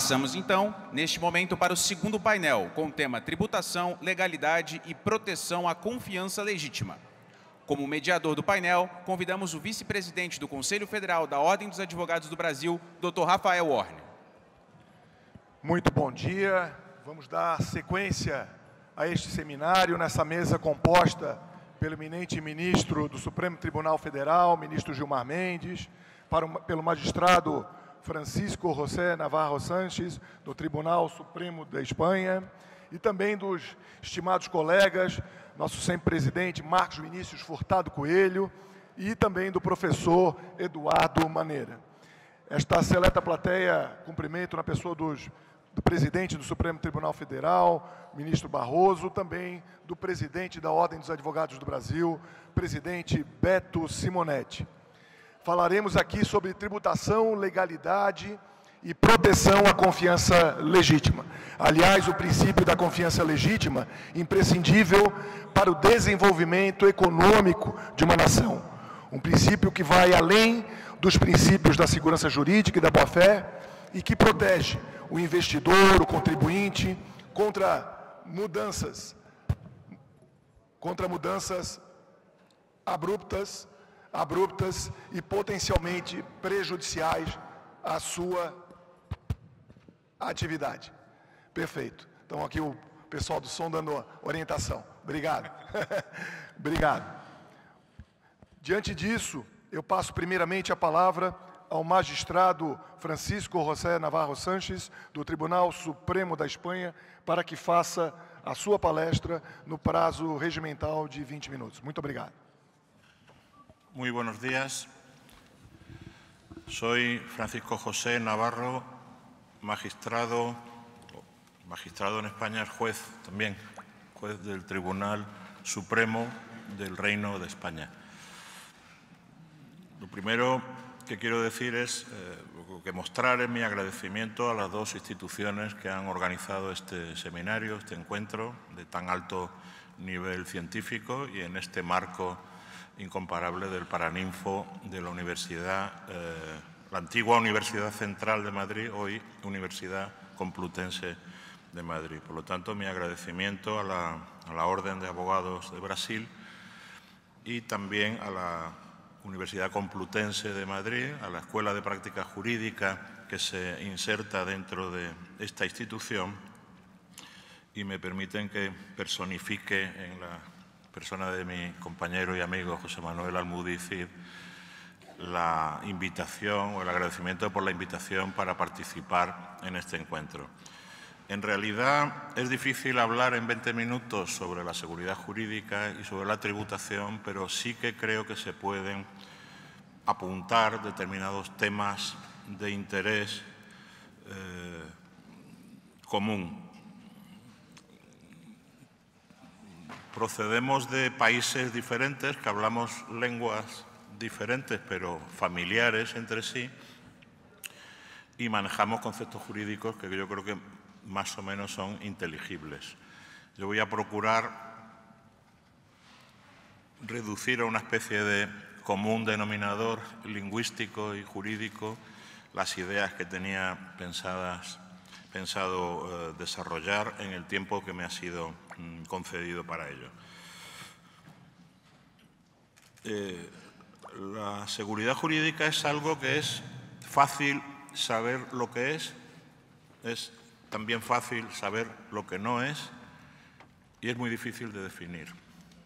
Passamos, então, neste momento, para o segundo painel, com o tema Tributação, Legalidade e Proteção à Confiança Legítima. Como mediador do painel, convidamos o vice-presidente do Conselho Federal da Ordem dos Advogados do Brasil, Dr. Rafael Warner. Muito bom dia. Vamos dar sequência a este seminário nessa mesa composta pelo eminente ministro do Supremo Tribunal Federal, ministro Gilmar Mendes, pelo magistrado Francisco José Navarro Sánchez, do Tribunal Supremo da Espanha, e também dos estimados colegas, nosso sempre presidente Marcos Vinícius Furtado Coelho, e também do professor Eduardo Maneira. Esta seleta plateia, cumprimento na pessoa do presidente do Supremo Tribunal Federal, ministro Barroso, também do presidente da Ordem dos Advogados do Brasil, presidente Beto Simonetti. Falaremos aqui sobre tributação, legalidade e proteção à confiança legítima. Aliás, o princípio da confiança legítima, imprescindível para o desenvolvimento econômico de uma nação. Um princípio que vai além dos princípios da segurança jurídica e da boa-fé e que protege o investidor, o contribuinte, contra mudanças abruptas e potencialmente prejudiciais à sua atividade. Perfeito. Então, aqui o pessoal do som dando orientação. Obrigado. Obrigado. Diante disso, eu passo primeiramente a palavra ao magistrado Francisco José Navarro Sánchez, do Tribunal Supremo da Espanha, para que faça a sua palestra no prazo regimental de 20 minutos. Muito obrigado. Muy buenos días. Soy Francisco José Navarro, magistrado en España, es juez también, juez del Tribunal Supremo del Reino de España. Lo primero que quiero decir es que mostrar mi agradecimiento a las dos instituciones que han organizado este seminario, este encuentro de tan alto nivel científico y en este marco incomparable del Paraninfo de la Universidad, la antigua Universidad Central de Madrid, hoy Universidad Complutense de Madrid. Por lo tanto, mi agradecimiento a la Orden de Abogados de Brasil y también a la Universidad Complutense de Madrid, a la Escuela de Práctica Jurídica que se inserta dentro de esta institución, y me permiten que personifique en la persona de mi compañero y amigo José Manuel Almudí Cid la invitación o el agradecimiento por la invitación para participar en este encuentro. En realidad es difícil hablar en 20 minutos sobre la seguridad jurídica y sobre la tributación, pero sí que creo que se pueden apuntar determinados temas de interés común. Procedemos de países diferentes, que hablamos lenguas diferentes, pero familiares entre sí, y manejamos conceptos jurídicos que yo creo que más o menos son inteligibles. Yo voy a procurar reducir a una especie de común denominador lingüístico y jurídico las ideas que tenía pensado desarrollar en el tiempo que me ha sido concedido para ello. La seguridad jurídica es algo que es fácil saber lo que es también fácil saber lo que no es, y es muy difícil de definir,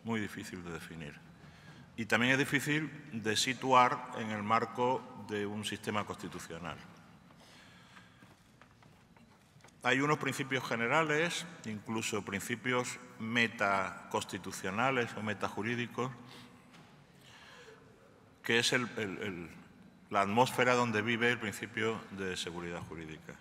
muy difícil de definir. Y también es difícil de situar en el marco de un sistema constitucional. Hay unos principios generales, incluso principios metaconstitucionales o metajurídicos, que es la atmósfera donde vive el principio de seguridad jurídica.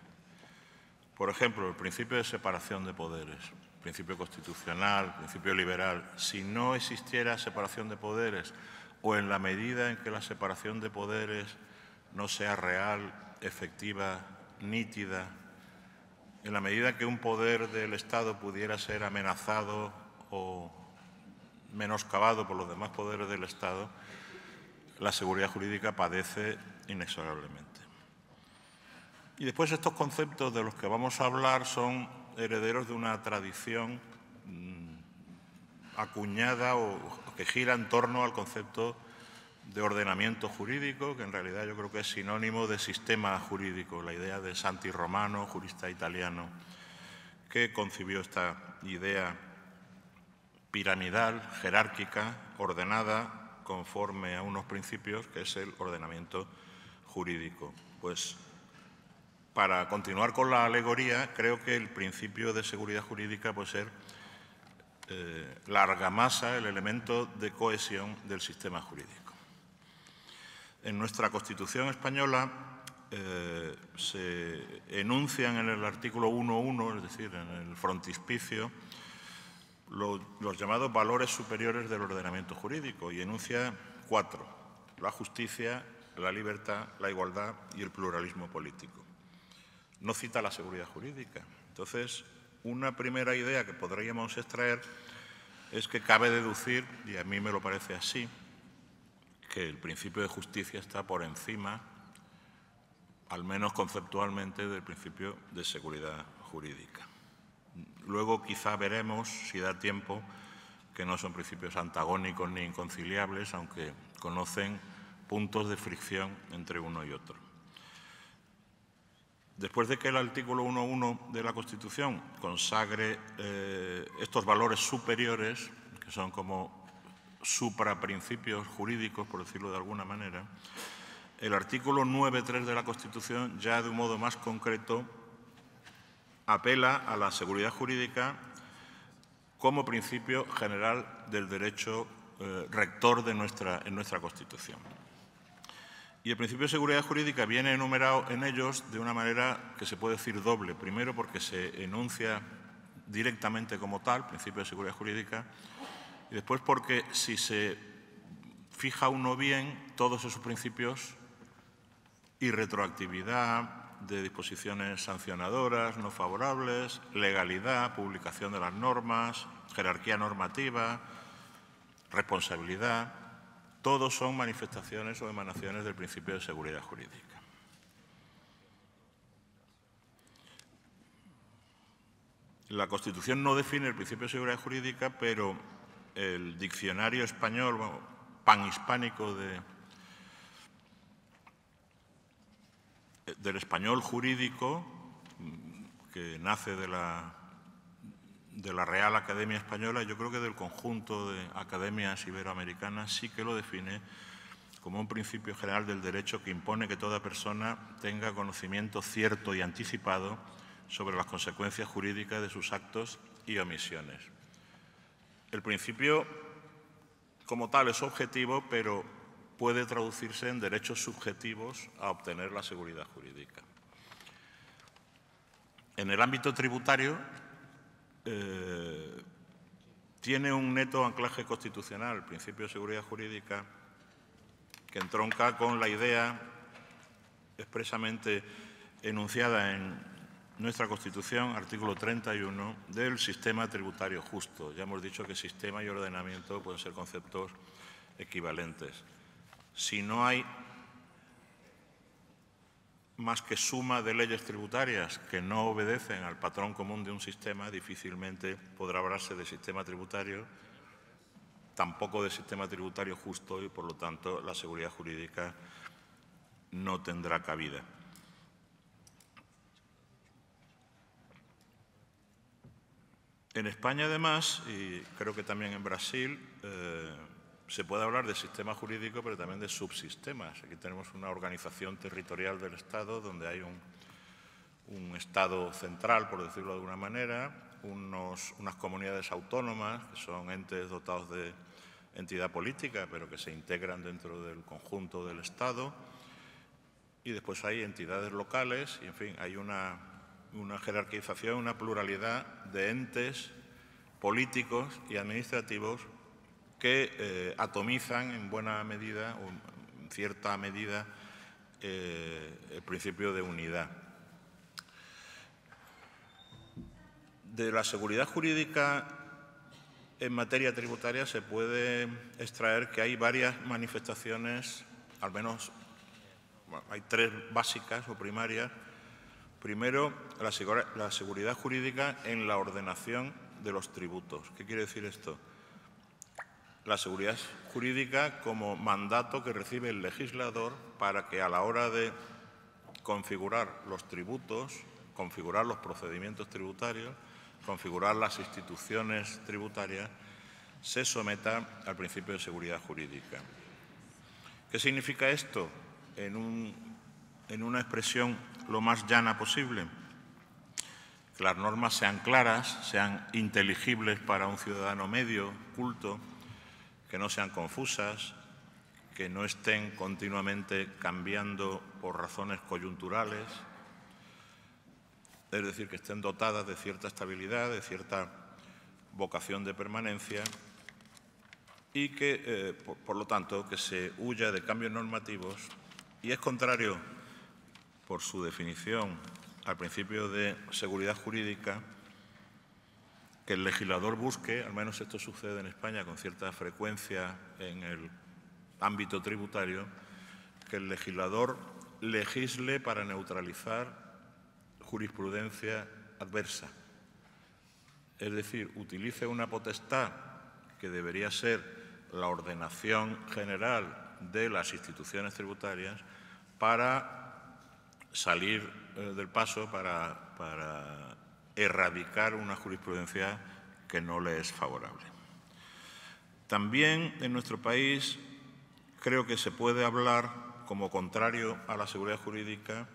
Por ejemplo, el principio de separación de poderes, principio constitucional, principio liberal. Si no existiera separación de poderes, o en la medida en que la separación de poderes no sea real, efectiva, nítida, en la medida que un poder del Estado pudiera ser amenazado o menoscabado por los demás poderes del Estado, la seguridad jurídica padece inexorablemente. Y después estos conceptos de los que vamos a hablar son herederos de una tradición acuñada o que gira en torno al concepto de ordenamiento jurídico, que en realidad yo creo que es sinónimo de sistema jurídico, la idea de Santi Romano, jurista italiano, que concibió esta idea piramidal, jerárquica, ordenada, conforme a unos principios, que es el ordenamiento jurídico. Pues, para continuar con la alegoría, creo que el principio de seguridad jurídica puede ser la argamasa, el elemento de cohesión del sistema jurídico. En nuestra Constitución española se enuncian en el artículo 1.1, es decir, en el frontispicio, los llamados valores superiores del ordenamiento jurídico, y enuncia 4: la justicia, la libertad, la igualdad y el pluralismo político. No cita la seguridad jurídica. Entonces, una primera idea que podríamos extraer es que cabe deducir, y a mí me lo parece así, que el principio de justicia está por encima, al menos conceptualmente, del principio de seguridad jurídica. Luego quizá veremos, si da tiempo, que no son principios antagónicos ni inconciliables, aunque conocen puntos de fricción entre uno y otro. Después de que el artículo 1.1 de la Constitución consagre estos valores superiores, que son como supraprincipios jurídicos, por decirlo de alguna manera, el artículo 9.3 de la Constitución ya de un modo más concreto apela a la seguridad jurídica como principio general del derecho rector de en nuestra Constitución. Y el principio de seguridad jurídica viene enumerado en ellos de una manera que se puede decir doble. Primero, porque se enuncia directamente como tal, principio de seguridad jurídica, y después porque si se fija uno bien todos esos principios, irretroactividad de disposiciones sancionadoras no favorables, legalidad, publicación de las normas, jerarquía normativa, responsabilidad, todos son manifestaciones o emanaciones del principio de seguridad jurídica. La Constitución no define el principio de seguridad jurídica, pero el diccionario español, panhispánico del español jurídico, que nace de la Real Academia Española, yo creo que del conjunto de academias iberoamericanas, sí que lo define como un principio general del derecho que impone que toda persona tenga conocimiento cierto y anticipado sobre las consecuencias jurídicas de sus actos y omisiones. El principio como tal es objetivo, pero puede traducirse en derechos subjetivos a obtener la seguridad jurídica. En el ámbito tributario, tiene un neto anclaje constitucional, el principio de seguridad jurídica, que entronca con la idea expresamente enunciada en nuestra Constitución, artículo 31, del sistema tributario justo. Ya hemos dicho que sistema y ordenamiento pueden ser conceptos equivalentes. Si no hay más que suma de leyes tributarias que no obedecen al patrón común de un sistema, difícilmente podrá hablarse de sistema tributario, tampoco de sistema tributario justo, y por lo tanto la seguridad jurídica no tendrá cabida. En España, además, y creo que también en Brasil, se puede hablar de sistema jurídico, pero también de subsistemas. Aquí tenemos una organización territorial del Estado donde hay un Estado central, por decirlo de alguna manera, unas comunidades autónomas, que son entes dotados de entidad política, pero que se integran dentro del conjunto del Estado, y después hay entidades locales, y en fin, hay una jerarquización, una pluralidad de entes políticos y administrativos que atomizan en buena medida o en cierta medida el principio de unidad. De la seguridad jurídica en materia tributaria se puede extraer que hay varias manifestaciones, al menos hay tres básicas o primarias, Primero, la seguridad jurídica en la ordenación de los tributos. ¿Qué quiere decir esto? La seguridad jurídica como mandato que recibe el legislador para que a la hora de configurar los tributos, configurar los procedimientos tributarios, configurar las instituciones tributarias, se someta al principio de seguridad jurídica. ¿Qué significa esto en una expresión lo más llana posible? Que las normas sean claras, sean inteligibles para un ciudadano medio, culto, que no sean confusas, que no estén continuamente cambiando por razones coyunturales, es decir, que estén dotadas de cierta estabilidad, de cierta vocación de permanencia y que, por lo tanto, que se huya de cambios normativos y es contrario, por su definición, al principio de seguridad jurídica, que el legislador busque, al menos esto sucede en España con cierta frecuencia en el ámbito tributario, que el legislador legisle para neutralizar jurisprudencia adversa. Es decir, utilice una potestad que debería ser la ordenación general de las instituciones tributarias para salir del paso, para erradicar una jurisprudencia que no le es favorable. También en nuestro país creo que se puede hablar, como contrario a la seguridad jurídica,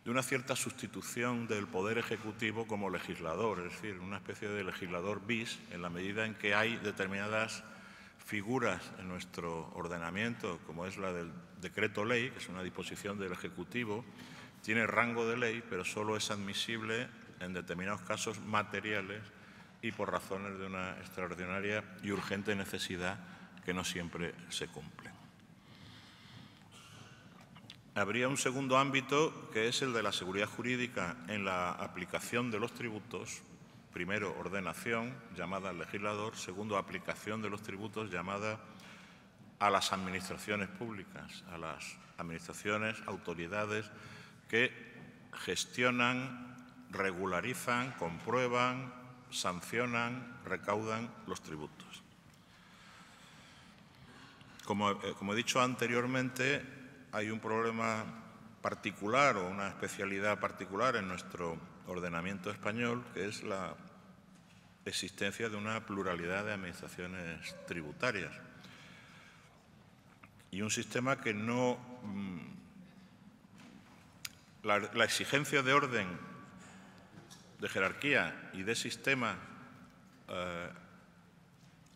de una cierta sustitución del Poder Ejecutivo como legislador, es decir, una especie de legislador bis, en la medida en que hay determinadas figuras en nuestro ordenamiento, como es la del decreto ley, que es una disposición del Ejecutivo, tiene rango de ley, pero solo es admisible en determinados casos materiales y por razones de una extraordinaria y urgente necesidad que no siempre se cumplen. Habría un segundo ámbito que es el de la seguridad jurídica en la aplicación de los tributos. Primero, ordenación, llamada al legislador. Segundo, aplicación de los tributos, llamada a las administraciones públicas, a las administraciones, autoridades que gestionan, regularizan, comprueban, sancionan, recaudan los tributos. Como he dicho anteriormente, hay un problema particular o una especialidad particular en nuestro ordenamiento español, que es la existencia de una pluralidad de administraciones tributarias y un sistema que no... La exigencia de orden, de jerarquía y de sistema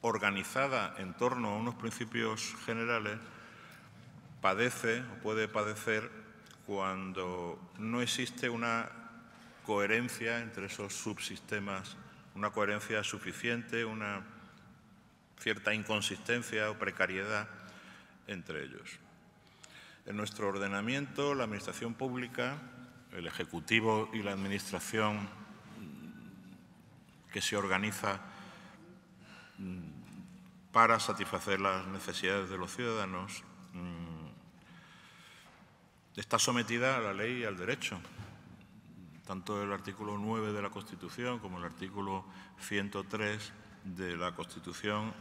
organizada en torno a unos principios generales padece o puede padecer cuando no existe una coherencia entre esos subsistemas, una coherencia suficiente, una cierta inconsistencia o precariedad entre ellos. En nuestro ordenamiento, la Administración pública, el Ejecutivo y la Administración que se organiza para satisfacer las necesidades de los ciudadanos, está sometida a la ley y al derecho. Tanto el artículo 9 de la Constitución como el artículo 103 de la Constitución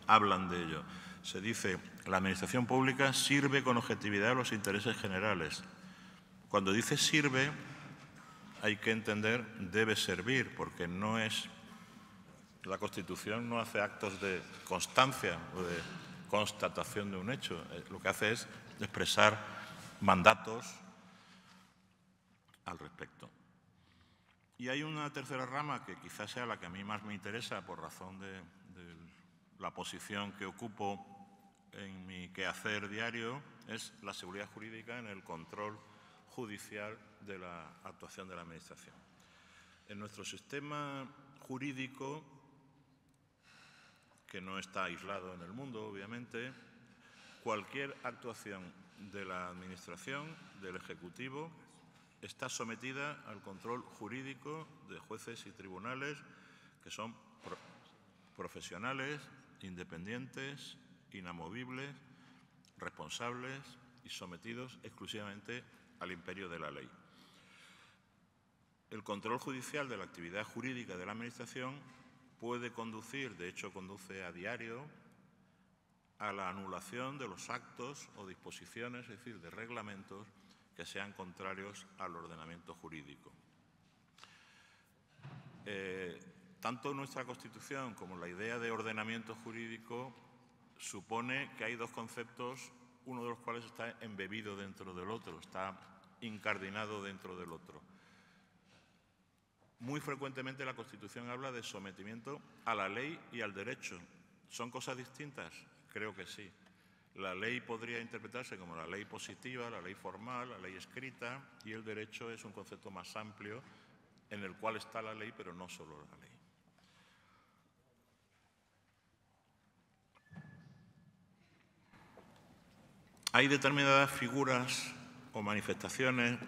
hablan de ello. Se dice, la Administración pública sirve con objetividad a los intereses generales. Cuando dice sirve, hay que entender debe servir, porque no es... La Constitución no hace actos de constancia o de constatación de un hecho. Lo que hace es expresar mandatos al respecto. Y hay una tercera rama que quizás sea la que a mí más me interesa por razón de la posición que ocupo en mi quehacer diario, es la seguridad jurídica en el control judicial de la actuación de la Administración. En nuestro sistema jurídico, que no está aislado en el mundo, obviamente, cualquier actuación de la Administración, del Ejecutivo, está sometida al control jurídico de jueces y tribunales que son profesionales, independientes, inamovibles, responsables y sometidos exclusivamente al imperio de la ley. El control judicial de la actividad jurídica de la Administración puede conducir, de hecho conduce a diario, a la anulación de los actos o disposiciones, es decir, de reglamentos que sean contrarios al ordenamiento jurídico. Tanto nuestra Constitución como la idea de ordenamiento jurídico supone que hay dos conceptos, uno de los cuales está embebido dentro del otro, está incardinado dentro del otro. Muy frecuentemente la Constitución habla de sometimiento a la ley y al derecho. ¿Son cosas distintas? Creo que sí. La ley podría interpretarse como la ley positiva, la ley formal, la ley escrita, y el derecho es un concepto más amplio en el cual está la ley, pero no solo la ley. Hay determinadas figuras o manifestaciones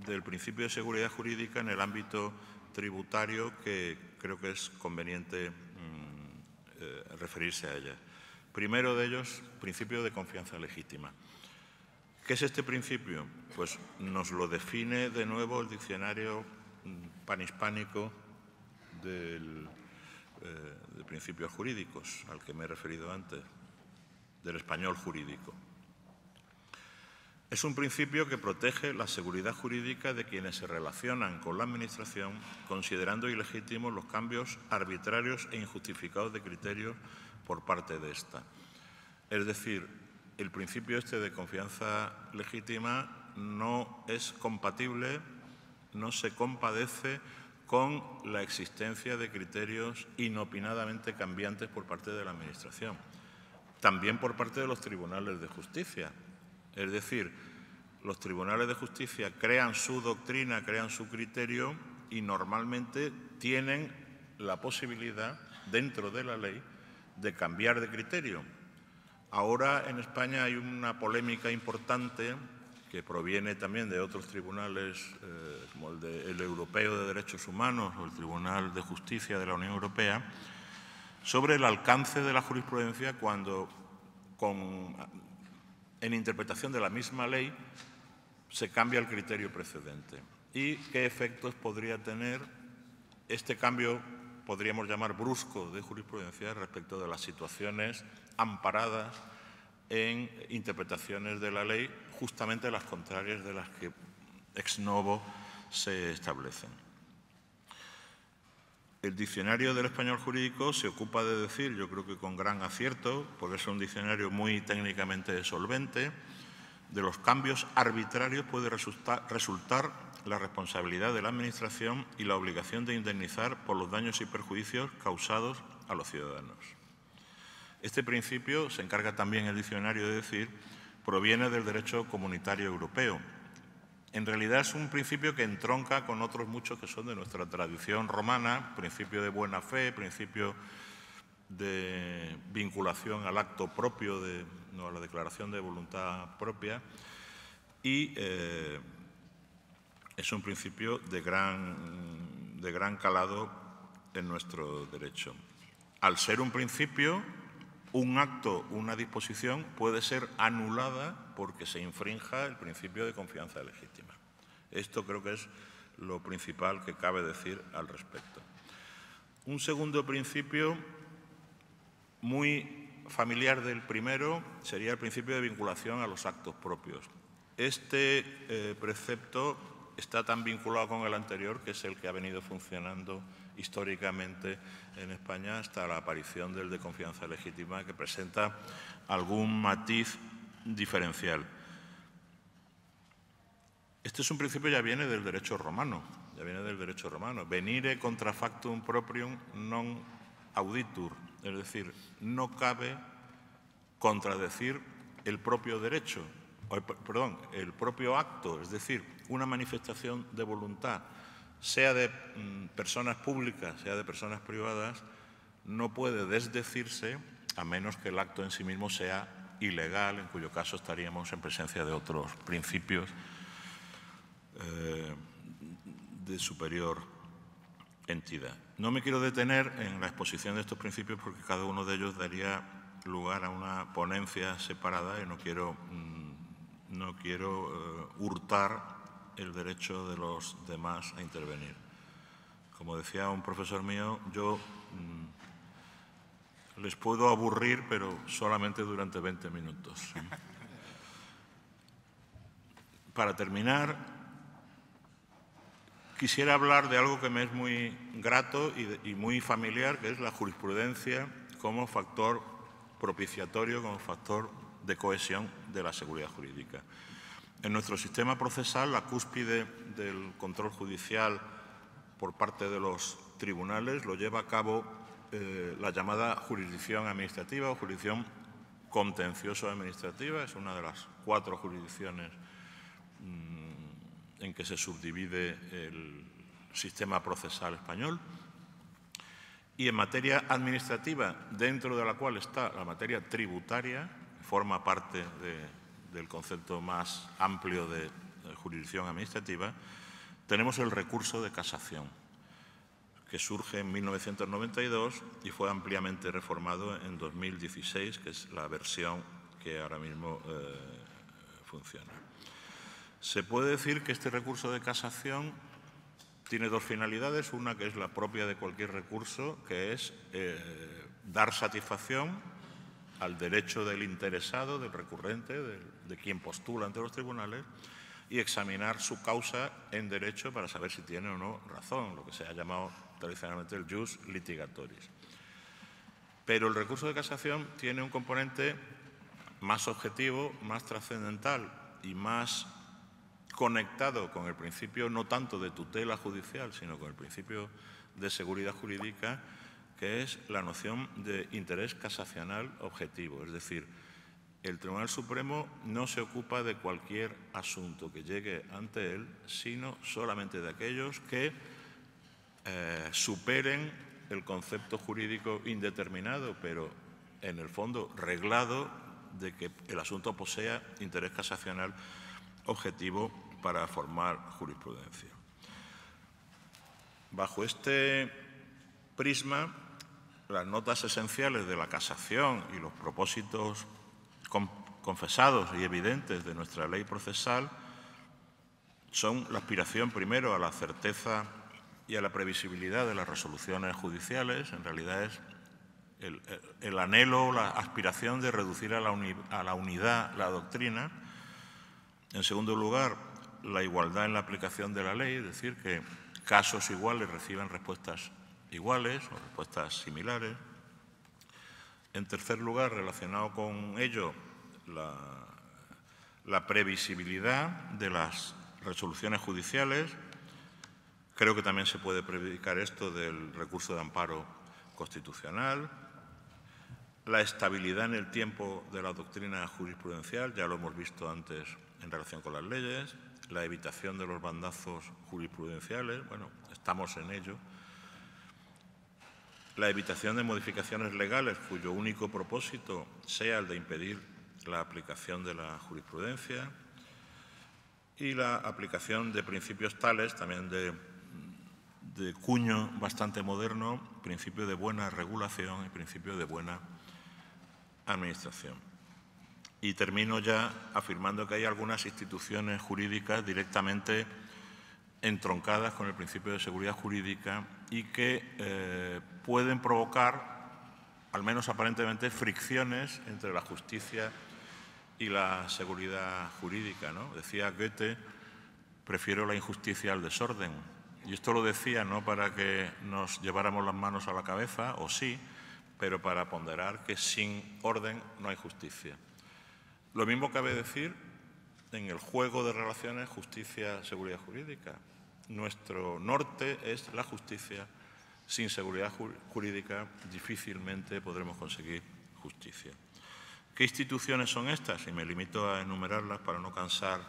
del principio de seguridad jurídica en el ámbito tributario que creo que es conveniente referirse a ellas. Primero de ellos, principio de confianza legítima. ¿Qué es este principio? Pues nos lo define de nuevo el diccionario panhispánico de principios jurídicos, al que me he referido antes, del español jurídico. Es un principio que protege la seguridad jurídica de quienes se relacionan con la Administración, considerando ilegítimos los cambios arbitrarios e injustificados de criterios por parte de ésta. Es decir, el principio este de confianza legítima no es compatible, no se compadece con la existencia de criterios inopinadamente cambiantes por parte de la Administración. También por parte de los tribunales de justicia. Es decir, los tribunales de justicia crean su doctrina, crean su criterio y normalmente tienen la posibilidad, dentro de la ley, de cambiar de criterio. Ahora en España hay una polémica importante que proviene también de otros tribunales, como el Europeo de Derechos Humanos o el Tribunal de Justicia de la Unión Europea, sobre el alcance de la jurisprudencia cuando, en interpretación de la misma ley, se cambia el criterio precedente. ¿Y qué efectos podría tener este cambio, podríamos llamar brusco, de jurisprudencia respecto de las situaciones amparadas en interpretaciones de la ley, justamente las contrarias de las que ex novo se establecen? El diccionario del español jurídico se ocupa de decir, yo creo que con gran acierto, porque es un diccionario muy técnicamente solvente, de los cambios arbitrarios puede resultar la responsabilidad de la Administración y la obligación de indemnizar por los daños y perjuicios causados a los ciudadanos. Este principio, se encarga también el diccionario de decir, proviene del derecho comunitario europeo. En realidad es un principio que entronca con otros muchos que son de nuestra tradición romana, principio de buena fe, principio de vinculación al acto propio, a la declaración de voluntad propia, y es un principio de gran calado en nuestro derecho. Al ser un principio, un acto, una disposición puede ser anulada porque se infrinja el principio de confianza legítima. Esto creo que es lo principal que cabe decir al respecto. Un segundo principio, muy familiar del primero, sería el principio de vinculación a los actos propios. Este precepto está tan vinculado con el anterior, que es el que ha venido funcionando históricamente en España hasta la aparición del de confianza legítima, que presenta algún matiz diferencial. Este es un principio que ya viene del derecho romano, venire contra factum proprium non auditur, es decir, no cabe contradecir el propio derecho, el propio acto, es decir, una manifestación de voluntad, sea de personas públicas, sea de personas privadas, no puede desdecirse a menos que el acto en sí mismo sea ilegal, en cuyo caso estaríamos en presencia de otros principios de superior entidad. No me quiero detener en la exposición de estos principios porque cada uno de ellos daría lugar a una ponencia separada y no quiero hurtar el derecho de los demás a intervenir. Como decía un profesor mío, yo les puedo aburrir, pero solamente durante 20 minutos. Para terminar, quisiera hablar de algo que me es muy grato y muy familiar, que es la jurisprudencia como factor propiciatorio, como factor de cohesión de la seguridad jurídica. En nuestro sistema procesal, la cúspide del control judicial por parte de los tribunales lo lleva a cabo la llamada jurisdicción administrativa o jurisdicción contencioso-administrativa. Es una de las 4 jurisdicciones en que se subdivide el sistema procesal español. Y en materia administrativa, dentro de la cual está la materia tributaria, que forma parte del concepto más amplio de jurisdicción administrativa, tenemos el recurso de casación, que surge en 1992 y fue ampliamente reformado en 2016, que es la versión que ahora mismo funciona. Se puede decir que este recurso de casación tiene 2 finalidades, una que es la propia de cualquier recurso, que es dar satisfacción al derecho del interesado, del recurrente, de quien postula ante los tribunales, y examinar su causa en derecho para saber si tiene o no razón, lo que se ha llamado tradicionalmente el jus litigatoris. Pero el recurso de casación tiene un componente más objetivo, más trascendental y más conectado con el principio no tanto de tutela judicial, sino con el principio de seguridad jurídica, que es la noción de interés casacional objetivo. Es decir, el Tribunal Supremo no se ocupa de cualquier asunto que llegue ante él, sino solamente de aquellos que superen el concepto jurídico indeterminado, pero en el fondo reglado, de que el asunto posea interés casacional objetivo para formar jurisprudencia. Bajo este prisma, las notas esenciales de la casación y los propósitos confesados y evidentes de nuestra ley procesal son la aspiración primero a la certeza y a la previsibilidad de las resoluciones judiciales. En realidad es el anhelo, la aspiración de reducir a la unidad la doctrina. En segundo lugar, la igualdad en la aplicación de la ley, es decir, que casos iguales reciben respuestas iguales o respuestas similares. En tercer lugar, relacionado con ello, la previsibilidad de las resoluciones judiciales. Creo que también se puede predicar esto del recurso de amparo constitucional. La estabilidad en el tiempo de la doctrina jurisprudencial, ya lo hemos visto antes en relación con las leyes. La evitación de los bandazos jurisprudenciales, bueno, estamos en ello. La evitación de modificaciones legales cuyo único propósito sea el de impedir la aplicación de la jurisprudencia, y la aplicación de principios tales, también de cuño bastante moderno, principio de buena regulación y principio de buena administración. Y termino ya afirmando que hay algunas instituciones jurídicas directamente entroncadas con el principio de seguridad jurídica y que pueden provocar, al menos aparentemente, fricciones entre la justicia y la seguridad jurídica, ¿no? Decía Goethe, prefiero la injusticia al desorden. Y esto lo decía no para que nos lleváramos las manos a la cabeza, o sí, pero para ponderar que sin orden no hay justicia. Lo mismo cabe decir en el juego de relaciones justicia-seguridad jurídica. Nuestro norte es la justicia. Sin seguridad jurídica difícilmente podremos conseguir justicia. ¿Qué instituciones son estas? Y me limito a enumerarlas para no cansar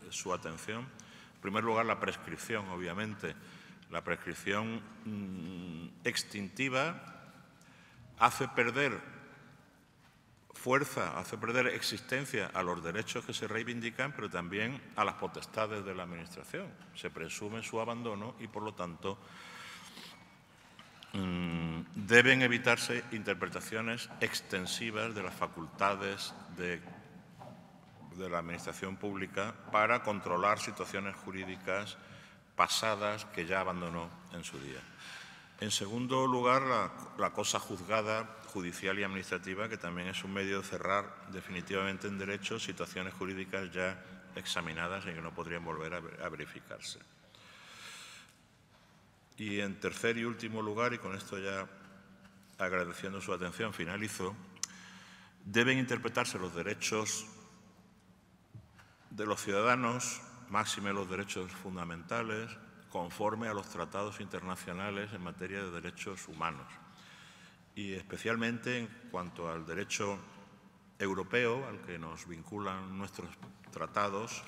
su atención. En primer lugar, la prescripción, obviamente. La prescripción extintiva hace perder fuerza, hace perder existencia a los derechos que se reivindican, pero también a las potestades de la Administración. Se presume su abandono y, por lo tanto, deben evitarse interpretaciones extensivas de las facultades de de la Administración Pública para controlar situaciones jurídicas pasadas que ya abandonó en su día. En segundo lugar, la cosa juzgada, judicial y administrativa, que también es un medio de cerrar definitivamente en derecho situaciones jurídicas ya examinadas y que no podrían volver a verificarse. Y en tercer y último lugar, y con esto ya agradeciendo su atención, finalizo, deben interpretarse los derechos de los ciudadanos, máxime los derechos fundamentales, conforme a los tratados internacionales en materia de derechos humanos. Y especialmente en cuanto al derecho europeo, al que nos vinculan nuestros tratados,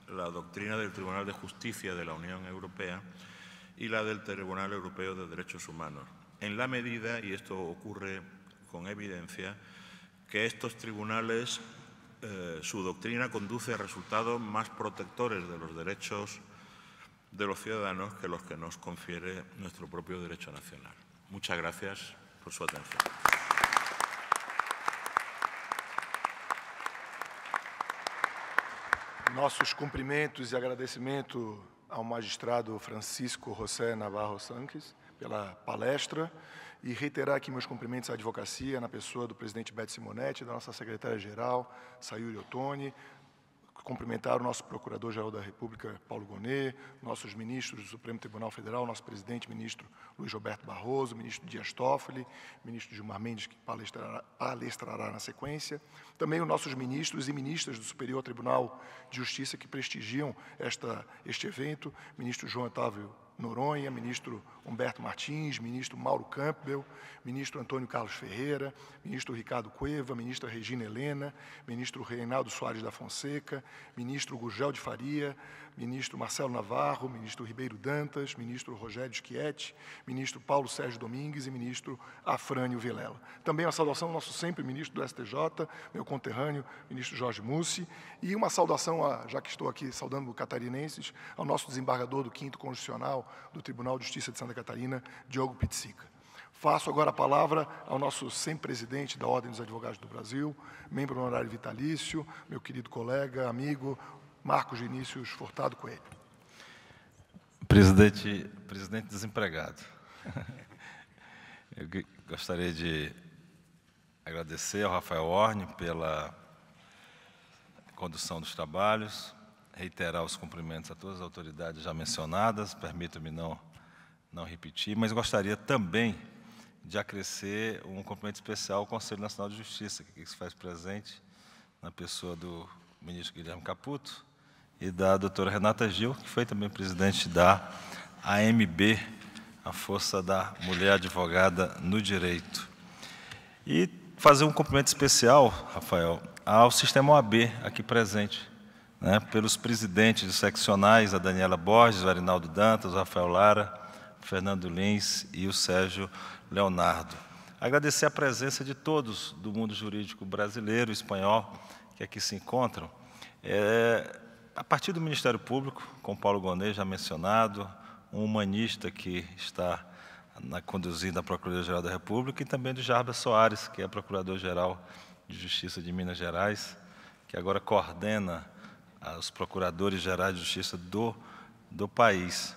la doctrina del Tribunal de Justicia de la Unión Europea y la del Tribunal Europeo de Derechos Humanos. En la medida, y esto ocurre con evidencia, que estos tribunales, su doctrina conduce a resultados más protectores de los derechos de los ciudadanos que los que nos confiere nuestro propio derecho nacional. Muchas gracias por su atención. Nossos cumprimentos e agradecimento ao magistrado Francisco José Navarro Sanches pela palestra e reiterar aqui meus cumprimentos à advocacia na pessoa do presidente Beto Simonetti, da nossa secretária-geral, Sayuri Ottoni, cumprimentar o nosso Procurador-Geral da República, Paulo Gonet, nossos ministros do Supremo Tribunal Federal, nosso presidente, ministro Luiz Roberto Barroso, ministro Dias Toffoli, ministro Gilmar Mendes, que palestrará na sequência. Também os nossos ministros e ministras do Superior Tribunal de Justiça que prestigiam este evento, ministro João Otávio Noronha, ministro Humberto Martins, ministro Mauro Campbell, ministro Antônio Carlos Ferreira, ministro Ricardo Cueva, ministra Regina Helena, ministro Reinaldo Soares da Fonseca, ministro Gurgel de Faria, ministro Marcelo Navarro, ministro Ribeiro Dantas, ministro Rogério Schietti, ministro Paulo Sérgio Domingues e ministro Afrânio Vilela. Também uma saudação ao nosso sempre ministro do STJ, meu conterrâneo, ministro Jorge Mussi, e uma saudação, já que estou aqui saudando catarinenses, ao nosso desembargador do 5º Constitucional do Tribunal de Justiça de Santa Catarina, Diogo Pizzica. Faço agora a palavra ao nosso sempre presidente da Ordem dos Advogados do Brasil, membro honorário vitalício, meu querido colega, amigo, Marcos Vinícius Furtado Coelho. Presidente desempregado. Eu gostaria de agradecer ao Rafael Orne pela condução dos trabalhos, reiterar os cumprimentos a todas as autoridades já mencionadas, permito-me não repetir, mas gostaria também de acrescer um cumprimento especial ao Conselho Nacional de Justiça, que se faz presente na pessoa do ministro Guilherme Caputo e da doutora Renata Gil, que foi também presidente da AMB, a Força da Mulher Advogada no Direito. E fazer um cumprimento especial, Rafael, ao sistema OAB aqui presente, pelos presidentes seccionais, a Daniela Borges, o Arinaldo Dantas, o Rafael Lara, o Fernando Lins e o Sérgio Leonardo. Agradecer a presença de todos do mundo jurídico brasileiro e espanhol que aqui se encontram. A partir do Ministério Público, com Paulo Gonet já mencionado, um humanista que está conduzindo a Procuradoria-Geral da República, e também do Jarbas Soares, que é Procurador-Geral de Justiça de Minas Gerais, que agora coordena os Procuradores Gerais de Justiça do país.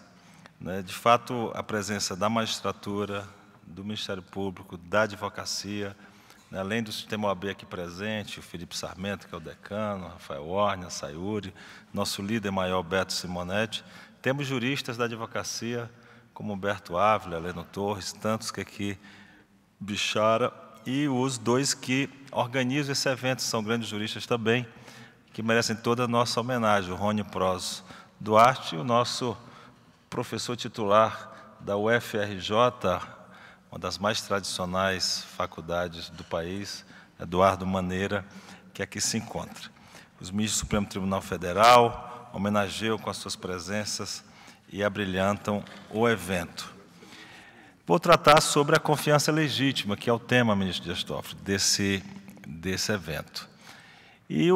De fato, a presença da magistratura, do Ministério Público, da advocacia, além do sistema OAB aqui presente, o Felipe Sarmento, que é o decano, Rafael Orne, a Sayuri, nosso líder maior, Beto Simonetti. Temos juristas da advocacia, como Humberto Ávila, Heleno Torres, tantos que aqui Bichara, e os dois que organizam esse evento, são grandes juristas também, que merecem toda a nossa homenagem, o Rony Proso Duarte e o nosso professor titular da UFRJ, uma das mais tradicionais faculdades do país, Eduardo Maneira, que aqui se encontra. Os ministros do Supremo Tribunal Federal homenageiam com as suas presenças e abrilhantam o evento. Vou tratar sobre a confiança legítima, que é o tema, ministro Dias Toffoli, desse evento. E,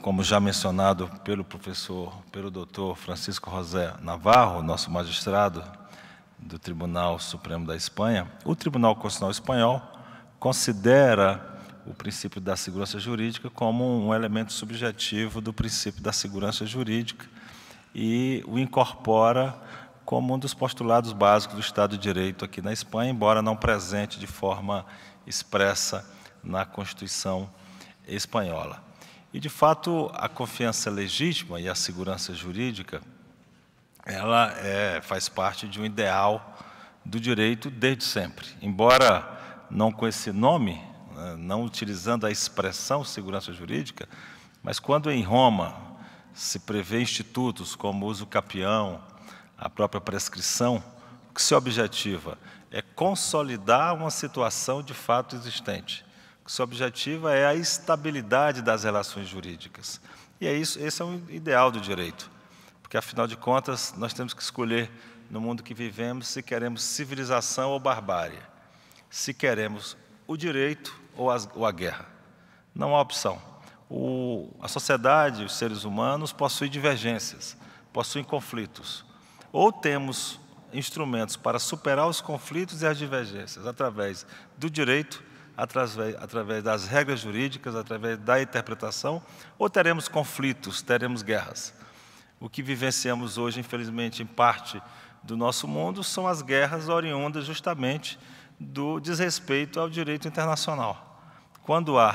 como já mencionado pelo doutor Francisco José Navarro, nosso magistrado do Tribunal Supremo da Espanha, o Tribunal Constitucional Espanhol considera o princípio da segurança jurídica como um elemento subjetivo do princípio da segurança jurídica e o incorpora como um dos postulados básicos do Estado de Direito aqui na Espanha, embora não presente de forma expressa na Constituição espanhola. E, de fato, a confiança legítima e a segurança jurídica, ela faz parte de um ideal do direito desde sempre. Embora não com esse nome, não utilizando a expressão segurança jurídica, mas quando em Roma se prevê institutos como o uso capião, a própria prescrição, o que se objetiva é consolidar uma situação de fato existente. O que se objetiva é a estabilidade das relações jurídicas. E esse é um ideal do direito, porque, afinal de contas, nós temos que escolher, no mundo que vivemos, se queremos civilização ou barbárie, se queremos o direito ou a guerra. Não há opção. A sociedade, os seres humanos, possuem divergências, possuem conflitos. Ou temos instrumentos para superar os conflitos e as divergências através do direito, através das regras jurídicas, através da interpretação, ou teremos conflitos, teremos guerras. O que vivenciamos hoje, infelizmente, em parte do nosso mundo, são as guerras oriundas justamente do desrespeito ao direito internacional. Quando há,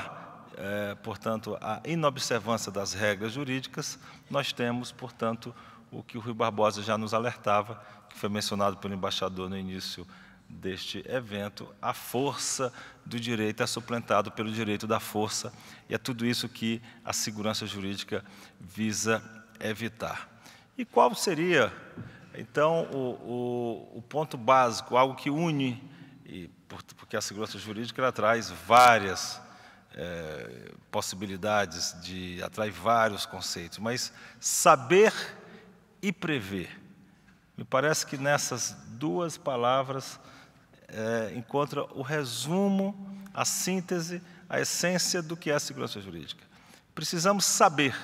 portanto, a inobservância das regras jurídicas, nós temos, portanto, o que o Rui Barbosa já nos alertava, que foi mencionado pelo embaixador no início deste evento, a força do direito é suplantado pelo direito da força, e é tudo isso que a segurança jurídica visa evitar. E qual seria, então, o ponto básico, algo que une, porque a segurança jurídica ela traz várias possibilidades, atrai vários conceitos, mas saber e prever. Me parece que nessas duas palavras encontra o resumo, a síntese, a essência do que é a segurança jurídica. Precisamos saber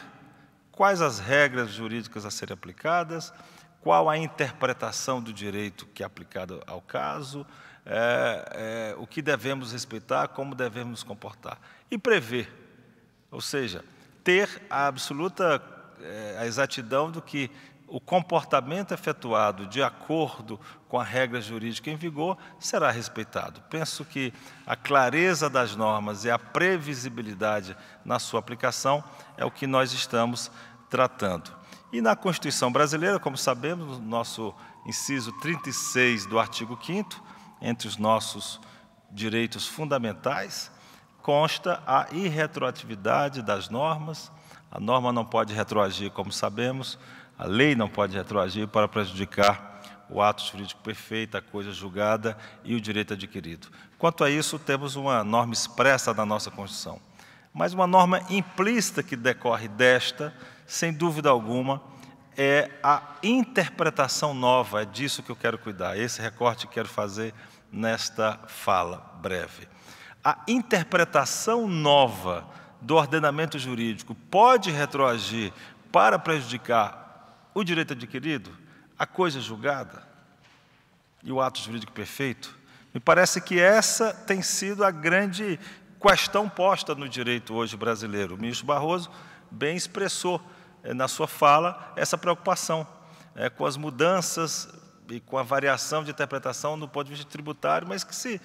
quais as regras jurídicas a serem aplicadas, qual a interpretação do direito que é aplicada ao caso, o que devemos respeitar, como devemos nos comportar. E prever, ou seja, ter a absoluta a exatidão do que o comportamento efetuado de acordo com a regra jurídica em vigor será respeitado. Penso que a clareza das normas e a previsibilidade na sua aplicação é o que nós estamos tratando. E na Constituição brasileira, como sabemos, no nosso inciso 36 do artigo 5º, entre os nossos direitos fundamentais, consta a irretroatividade das normas. A norma não pode retroagir, como sabemos, a lei não pode retroagir para prejudicar o ato jurídico perfeito, a coisa julgada e o direito adquirido. Quanto a isso, temos uma norma expressa na nossa Constituição. Mas uma norma implícita que decorre desta, sem dúvida alguma, é a interpretação nova, é disso que eu quero cuidar, esse recorte que quero fazer nesta fala breve. A interpretação nova do ordenamento jurídico pode retroagir para prejudicar o direito adquirido, a coisa julgada e o ato jurídico perfeito? Me parece que essa tem sido a grande questão posta no direito hoje brasileiro. O ministro Barroso bem expressou na sua fala essa preocupação com as mudanças e com a variação de interpretação do ponto de vista tributário, mas que se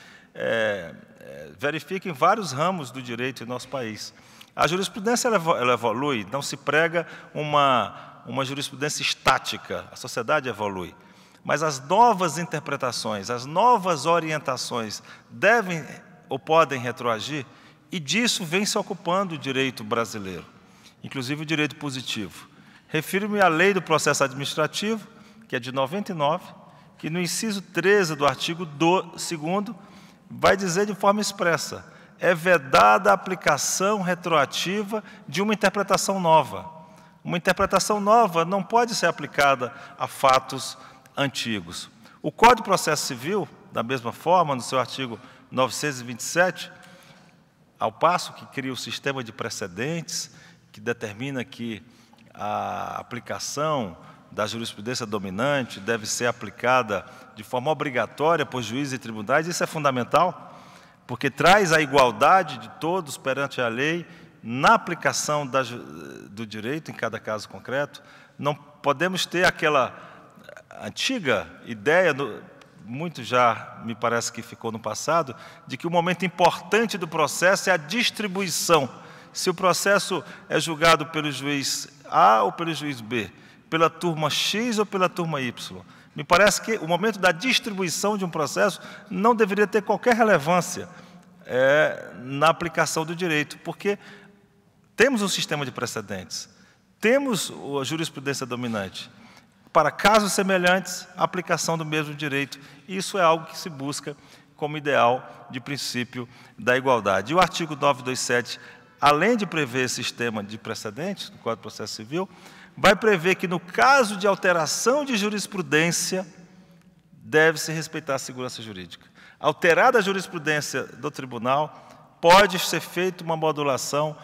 verifica em vários ramos do direito em nosso país. A jurisprudência ela evolui, não se prega uma jurisprudência estática, a sociedade evolui. Mas as novas interpretações, as novas orientações devem ou podem retroagir, e disso vem se ocupando o direito brasileiro, inclusive o direito positivo. Refiro-me à Lei do Processo Administrativo, que é de 99, que no inciso 13 do artigo 2º vai dizer de forma expressa: é vedada a aplicação retroativa de uma interpretação nova. Uma interpretação nova não pode ser aplicada a fatos antigos. O Código de Processo Civil, da mesma forma, no seu artigo 927, ao passo que cria o sistema de precedentes, que determina que a aplicação da jurisprudência dominante deve ser aplicada de forma obrigatória por juízes e tribunais, isso é fundamental, porque traz a igualdade de todos perante a lei na aplicação do direito em cada caso concreto. Não podemos ter aquela antiga ideia, muito já me parece que ficou no passado, de que o momento importante do processo é a distribuição. Se o processo é julgado pelo juiz A ou pelo juiz B, pela turma X ou pela turma Y, me parece que o momento da distribuição de um processo não deveria ter qualquer relevância na aplicação do direito, porque temos um sistema de precedentes, temos a jurisprudência dominante. Para casos semelhantes, a aplicação do mesmo direito. Isso é algo que se busca como ideal de princípio da igualdade. E o artigo 927, além de prever esse sistema de precedentes do Código de Processo Civil, vai prever que, no caso de alteração de jurisprudência, deve-se respeitar a segurança jurídica. Alterada a jurisprudência do tribunal, pode ser feita uma modulação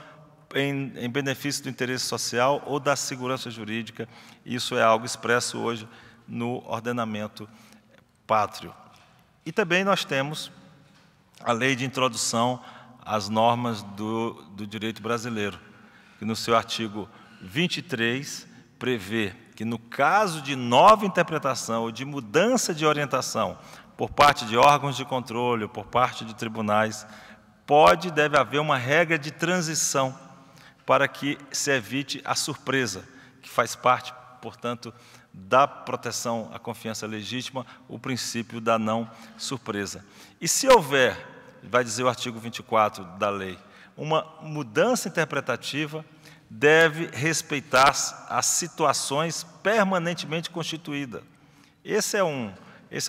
em benefício do interesse social ou da segurança jurídica. Isso é algo expresso hoje no ordenamento pátrio. E também nós temos a lei de introdução às normas do direito brasileiro, que no seu artigo 23 prevê que, no caso de nova interpretação ou de mudança de orientação por parte de órgãos de controle ou por parte de tribunais, pode e deve haver uma regra de transição para que se evite a surpresa, que faz parte, portanto, da proteção à confiança legítima, o princípio da não surpresa. E se houver, vai dizer o artigo 24 da lei, uma mudança interpretativa, deve respeitar as situações permanentemente constituídas. Esse é um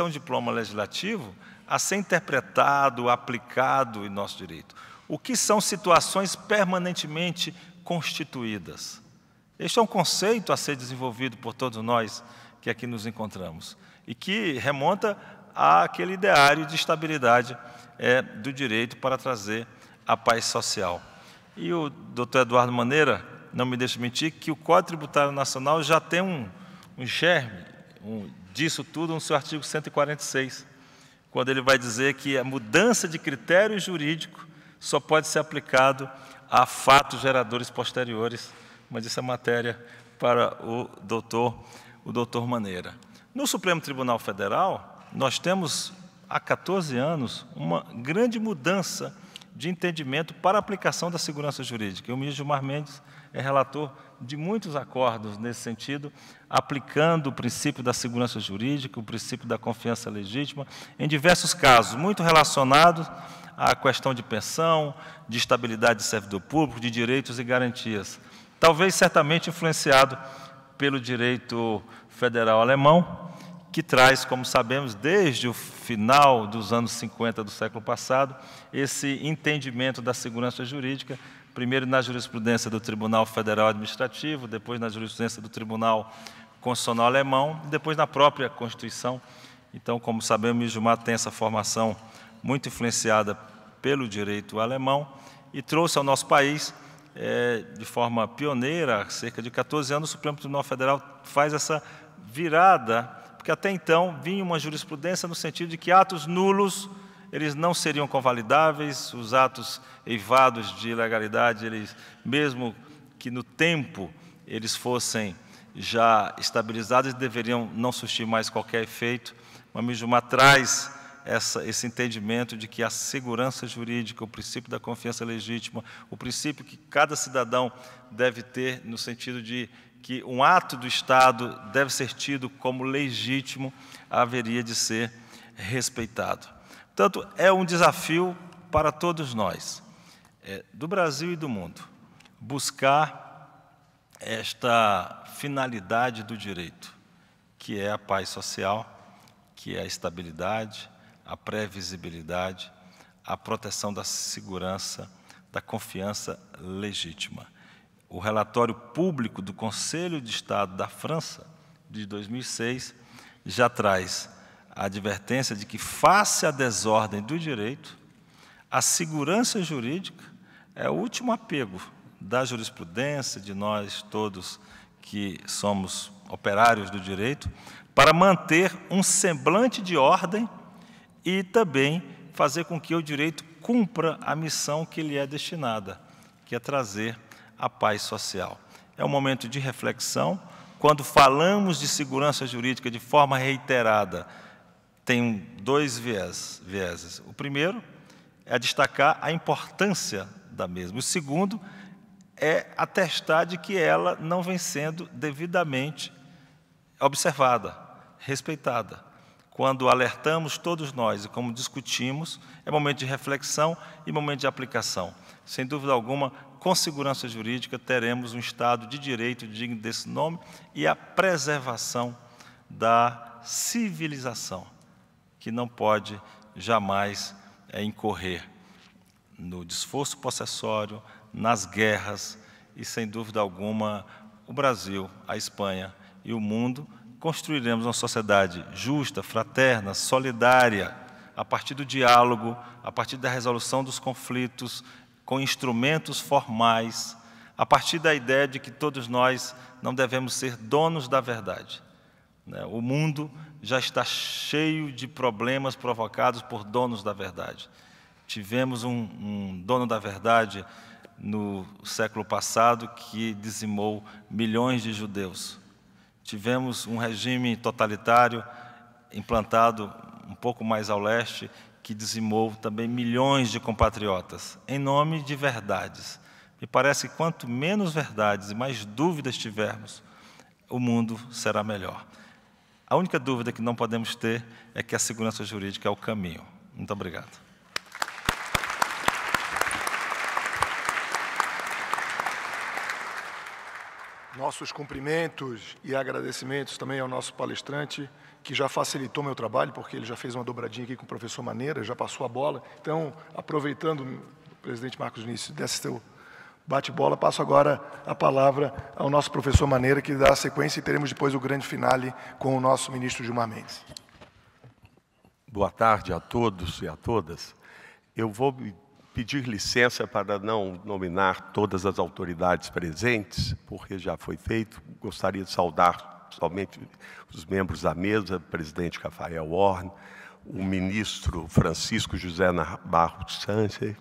diploma legislativo a ser interpretado, aplicado em nosso direito. O que são situações permanentemente constituídas? Este é um conceito a ser desenvolvido por todos nós que aqui nos encontramos e que remonta àquele ideário de estabilidade do direito para trazer a paz social. E o doutor Eduardo Maneira não me deixa mentir que o Código Tributário Nacional já tem um germe disso tudo no seu artigo 146, quando ele vai dizer que a mudança de critério jurídico só pode ser aplicado a fatos geradores posteriores, mas isso é matéria para o doutor Maneira. No Supremo Tribunal Federal, nós temos, há 14 anos, uma grande mudança de entendimento para a aplicação da segurança jurídica. O ministro Gilmar Mendes é relator de muitos acordos nesse sentido, aplicando o princípio da segurança jurídica, o princípio da confiança legítima, em diversos casos, muito relacionados à questão de pensão, de estabilidade de servidor público, de direitos e garantias. Talvez, certamente, influenciado pelo direito federal alemão, que traz, como sabemos, desde o final dos anos 50 do século passado, esse entendimento da segurança jurídica, primeiro na jurisprudência do Tribunal Federal Administrativo, depois na jurisprudência do Tribunal Constitucional Alemão, e depois na própria Constituição. Então, como sabemos, o Gilmar tem essa formação muito influenciada pelo direito alemão e trouxe ao nosso país, de forma pioneira, há cerca de 14 anos, o Supremo Tribunal Federal faz essa virada, porque até então vinha uma jurisprudência no sentido de que atos nulos, eles não seriam convalidáveis, os atos eivados de ilegalidade, eles, mesmo que no tempo eles fossem já estabilizados, deveriam não surtir mais qualquer efeito. Mas o Gilmar traz esse entendimento de que a segurança jurídica, o princípio da confiança legítima, o princípio que cada cidadão deve ter no sentido de que um ato do Estado deve ser tido como legítimo, haveria de ser respeitado. Portanto, é um desafio para todos nós, do Brasil e do mundo, buscar esta finalidade do direito, que é a paz social, que é a estabilidade, a previsibilidade, a proteção da segurança, da confiança legítima. O relatório público do Conselho de Estado da França, de 2006, já traz a advertência de que, face à desordem do direito, a segurança jurídica é o último apego da jurisprudência, de nós todos que somos operários do direito, para manter um semblante de ordem e também fazer com que o direito cumpra a missão que lhe é destinada, que é trazer a paz social. É um momento de reflexão. Quando falamos de segurança jurídica de forma reiterada, tem dois vieses. O primeiro é destacar a importância da mesma. O segundo é atestar de que ela não vem sendo devidamente observada, respeitada. Quando alertamos todos nós e como discutimos, é momento de reflexão e momento de aplicação. Sem dúvida alguma, com segurança jurídica, teremos um Estado de direito digno desse nome e a preservação da civilização, que não pode jamais incorrer no desforço possessório, nas guerras, e, sem dúvida alguma, o Brasil, a Espanha e o mundo construiremos uma sociedade justa, fraterna, solidária, a partir do diálogo, a partir da resolução dos conflitos, com instrumentos formais, a partir da ideia de que todos nós não devemos ser donos da verdade. O mundo já está cheio de problemas provocados por donos da verdade. Tivemos um dono da verdade no século passado que dizimou milhões de judeus. Tivemos um regime totalitário implantado um pouco mais ao leste que dizimou também milhões de compatriotas, em nome de verdades. Me parece que quanto menos verdades e mais dúvidas tivermos, o mundo será melhor. A única dúvida que não podemos ter é que a segurança jurídica é o caminho. Muito obrigado. Nossos cumprimentos e agradecimentos também ao nosso palestrante, que já facilitou meu trabalho, porque ele já fez uma dobradinha aqui com o professor Maneira, já passou a bola. Então, aproveitando, o presidente Marcos Vinícius, desse seu bate-bola, passo agora a palavra ao nosso professor Maneira, que dá a sequência, e teremos depois o grande finale com o nosso ministro Gilmar Mendes. Boa tarde a todos e a todas. Eu vou pedir licença para não nominar todas as autoridades presentes, porque já foi feito. Gostaria de saudar somente os membros da mesa, o presidente Rafael Horn, o ministro Francisco José Navarro Sánchez,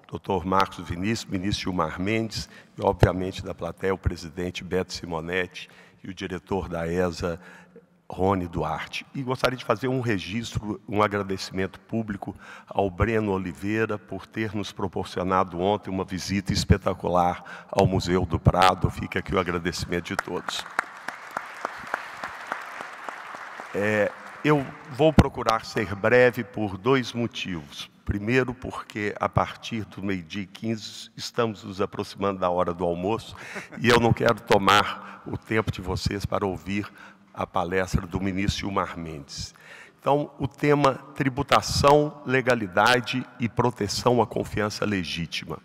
doutor Marcos Vinícius, ministro Gilmar Mendes, e, obviamente, da plateia, o presidente Beto Simonetti e o diretor da ESA, Rony Duarte. E gostaria de fazer um registro, um agradecimento público ao Breno Oliveira por ter nos proporcionado ontem uma visita espetacular ao Museu do Prado. Fica aqui o agradecimento de todos. Eu vou procurar ser breve por dois motivos. Primeiro, porque a partir do 12h15 estamos nos aproximando da hora do almoço e eu não quero tomar o tempo de vocês para ouvir a palestra do ministro Gilmar Mendes. Então, o tema tributação, legalidade e proteção à confiança legítima.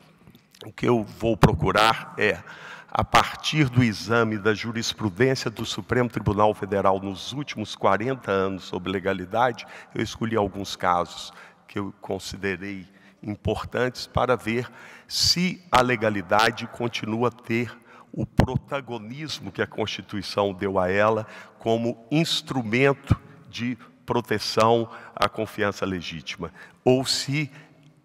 O que eu vou procurar é, a partir do exame da jurisprudência do Supremo Tribunal Federal nos últimos 40 anos sobre legalidade, eu escolhi alguns casos que eu considerei importantes para ver se a legalidade continua a ter o protagonismo que a Constituição deu a ela como instrumento de proteção à confiança legítima, ou se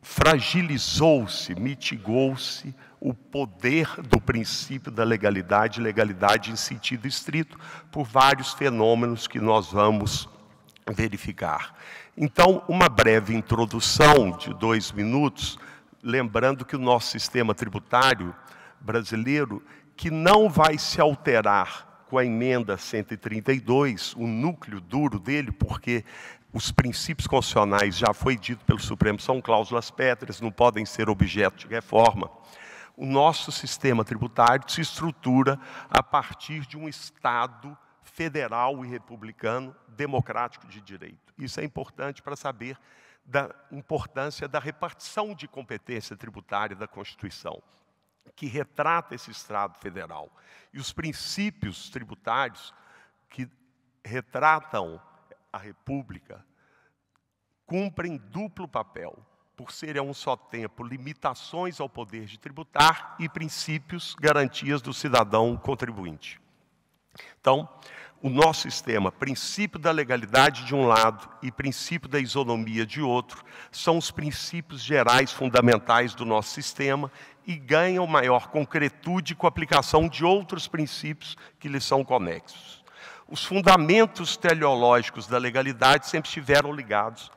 fragilizou-se, mitigou-se o poder do princípio da legalidade em sentido estrito, por vários fenômenos que nós vamos verificar. Então, uma breve introdução de 2 minutos, lembrando que o nosso sistema tributário brasileiro, que não vai se alterar com a emenda 132, o núcleo duro dele, porque os princípios constitucionais, já foi dito pelo Supremo, são cláusulas pétreas, não podem ser objeto de reforma. O nosso sistema tributário se estrutura a partir de um Estado federal e republicano democrático de direito. Isso é importante para saber da importância da repartição de competência tributária da Constituição, que retrata esse Estado federal. E os princípios tributários que retratam a República cumprem duplo papel, por serem a um só tempo limitações ao poder de tributar e princípios, garantias do cidadão contribuinte. Então, o nosso sistema, princípio da legalidade de um lado e princípio da isonomia de outro, são os princípios gerais fundamentais do nosso sistema e ganham maior concretude com a aplicação de outros princípios que lhes são conexos. Os fundamentos teleológicos da legalidade sempre estiveram ligados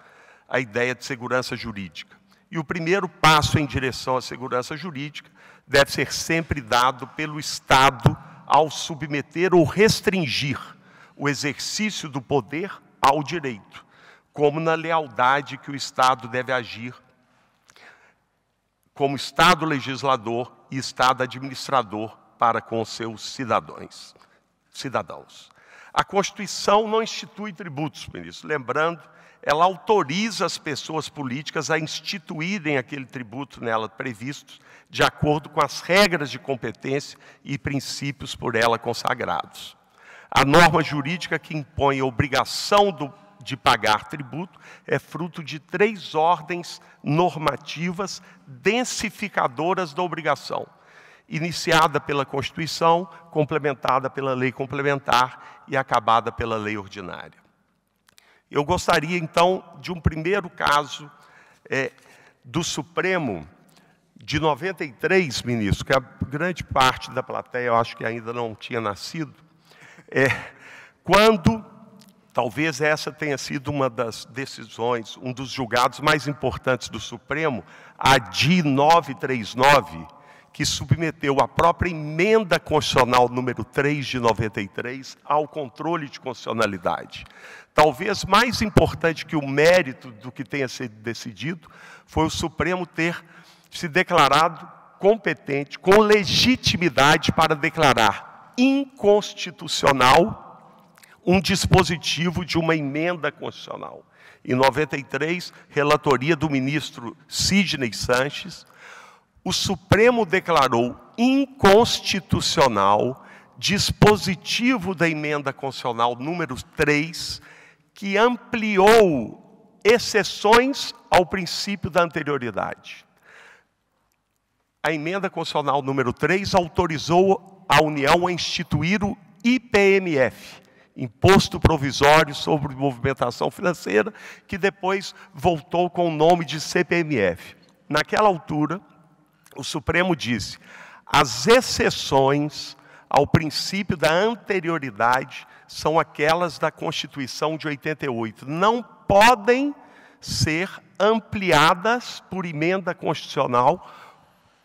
à ideia de segurança jurídica. E o primeiro passo em direção à segurança jurídica deve ser sempre dado pelo Estado ao submeter ou restringir o exercício do poder ao direito, como na lealdade que o Estado deve agir como Estado legislador e Estado administrador para com os seus cidadãos. A Constituição não institui tributos, ministro. Lembrando, ela autoriza as pessoas políticas a instituírem aquele tributo nela previstos, de acordo com as regras de competência e princípios por ela consagrados. A norma jurídica que impõe a obrigação de pagar tributo é fruto de 3 ordens normativas densificadoras da obrigação, iniciada pela Constituição, complementada pela lei complementar e acabada pela lei ordinária. Eu gostaria, então, de um primeiro caso do Supremo de 93, ministro, que a grande parte da plateia, eu acho que ainda não tinha nascido, quando, talvez essa tenha sido uma das decisões, um dos julgados mais importantes do Supremo, a DI 939, que submeteu a própria emenda constitucional número 3 de 93 ao controle de constitucionalidade. Talvez mais importante que o mérito do que tenha sido decidido, foi o Supremo ter se declarado competente, com legitimidade para declarar inconstitucional um dispositivo de uma emenda constitucional. Em 93, relatoria do ministro Sidney Sanches, o Supremo declarou inconstitucional dispositivo da emenda constitucional número 3, que ampliou exceções ao princípio da anterioridade. A emenda constitucional número 3 autorizou a União a instituir o IPMF, Imposto Provisório sobre Movimentação Financeira, que depois voltou com o nome de CPMF. Naquela altura, o Supremo disse: as exceções ao princípio da anterioridade são aquelas da Constituição de 88. Não podem ser ampliadas por emenda constitucional,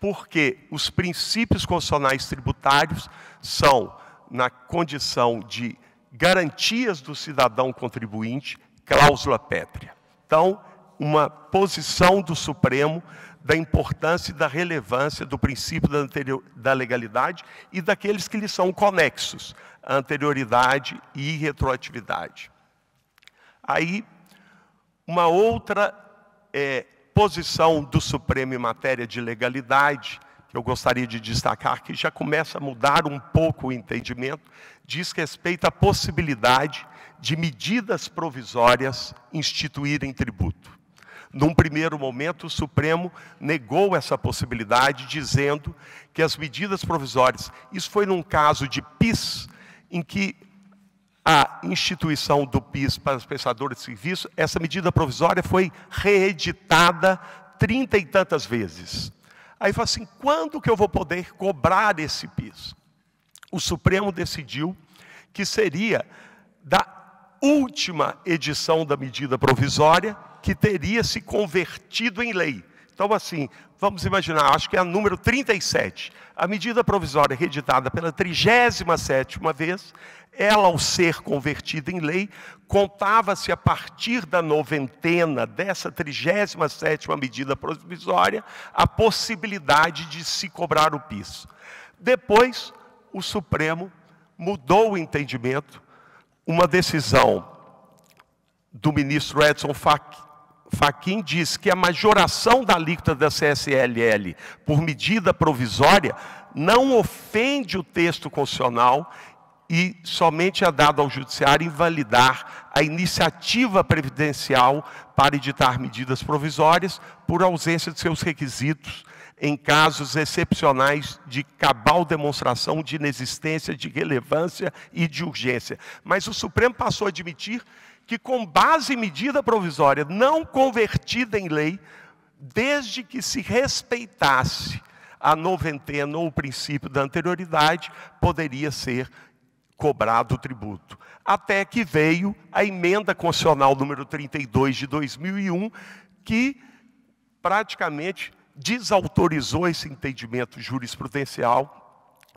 porque os princípios constitucionais tributários são, na condição de garantias do cidadão contribuinte, cláusula pétrea. Então, uma posição do Supremo da importância e da relevância do princípio da legalidade e daqueles que lhes são conexos, a anterioridade e retroatividade. Aí, uma outra posição do Supremo em matéria de legalidade, que eu gostaria de destacar, que já começa a mudar um pouco o entendimento, diz respeito à possibilidade de medidas provisórias instituírem tributo. Num primeiro momento, o Supremo negou essa possibilidade, dizendo que as medidas provisórias, isso foi num caso de PIS, em que a instituição do PIS para os prestadores de serviço, essa medida provisória foi reeditada 30 e tantas vezes. Aí falou assim: quando que eu vou poder cobrar esse PIS? O Supremo decidiu que seria da última edição da medida provisória, que teria se convertido em lei. Então, assim, vamos imaginar, acho que é a número 37. A medida provisória reeditada pela 37ª vez, ela, ao ser convertida em lei, contava-se a partir da 90ª dessa 37ª medida provisória, a possibilidade de se cobrar o PIS. Depois, o Supremo mudou o entendimento, uma decisão do ministro Edson Fachin diz que a majoração da alíquota da CSLL por medida provisória não ofende o texto constitucional e somente é dado ao Judiciário invalidar a iniciativa previdencial para editar medidas provisórias por ausência de seus requisitos em casos excepcionais de cabal demonstração de inexistência, de relevância e de urgência. Mas o Supremo passou a admitir que, com base em medida provisória não convertida em lei, desde que se respeitasse a noventena ou o princípio da anterioridade, poderia ser cobrado o tributo. Até que veio a emenda constitucional número 32 de 2001, que praticamente desautorizou esse entendimento jurisprudencial,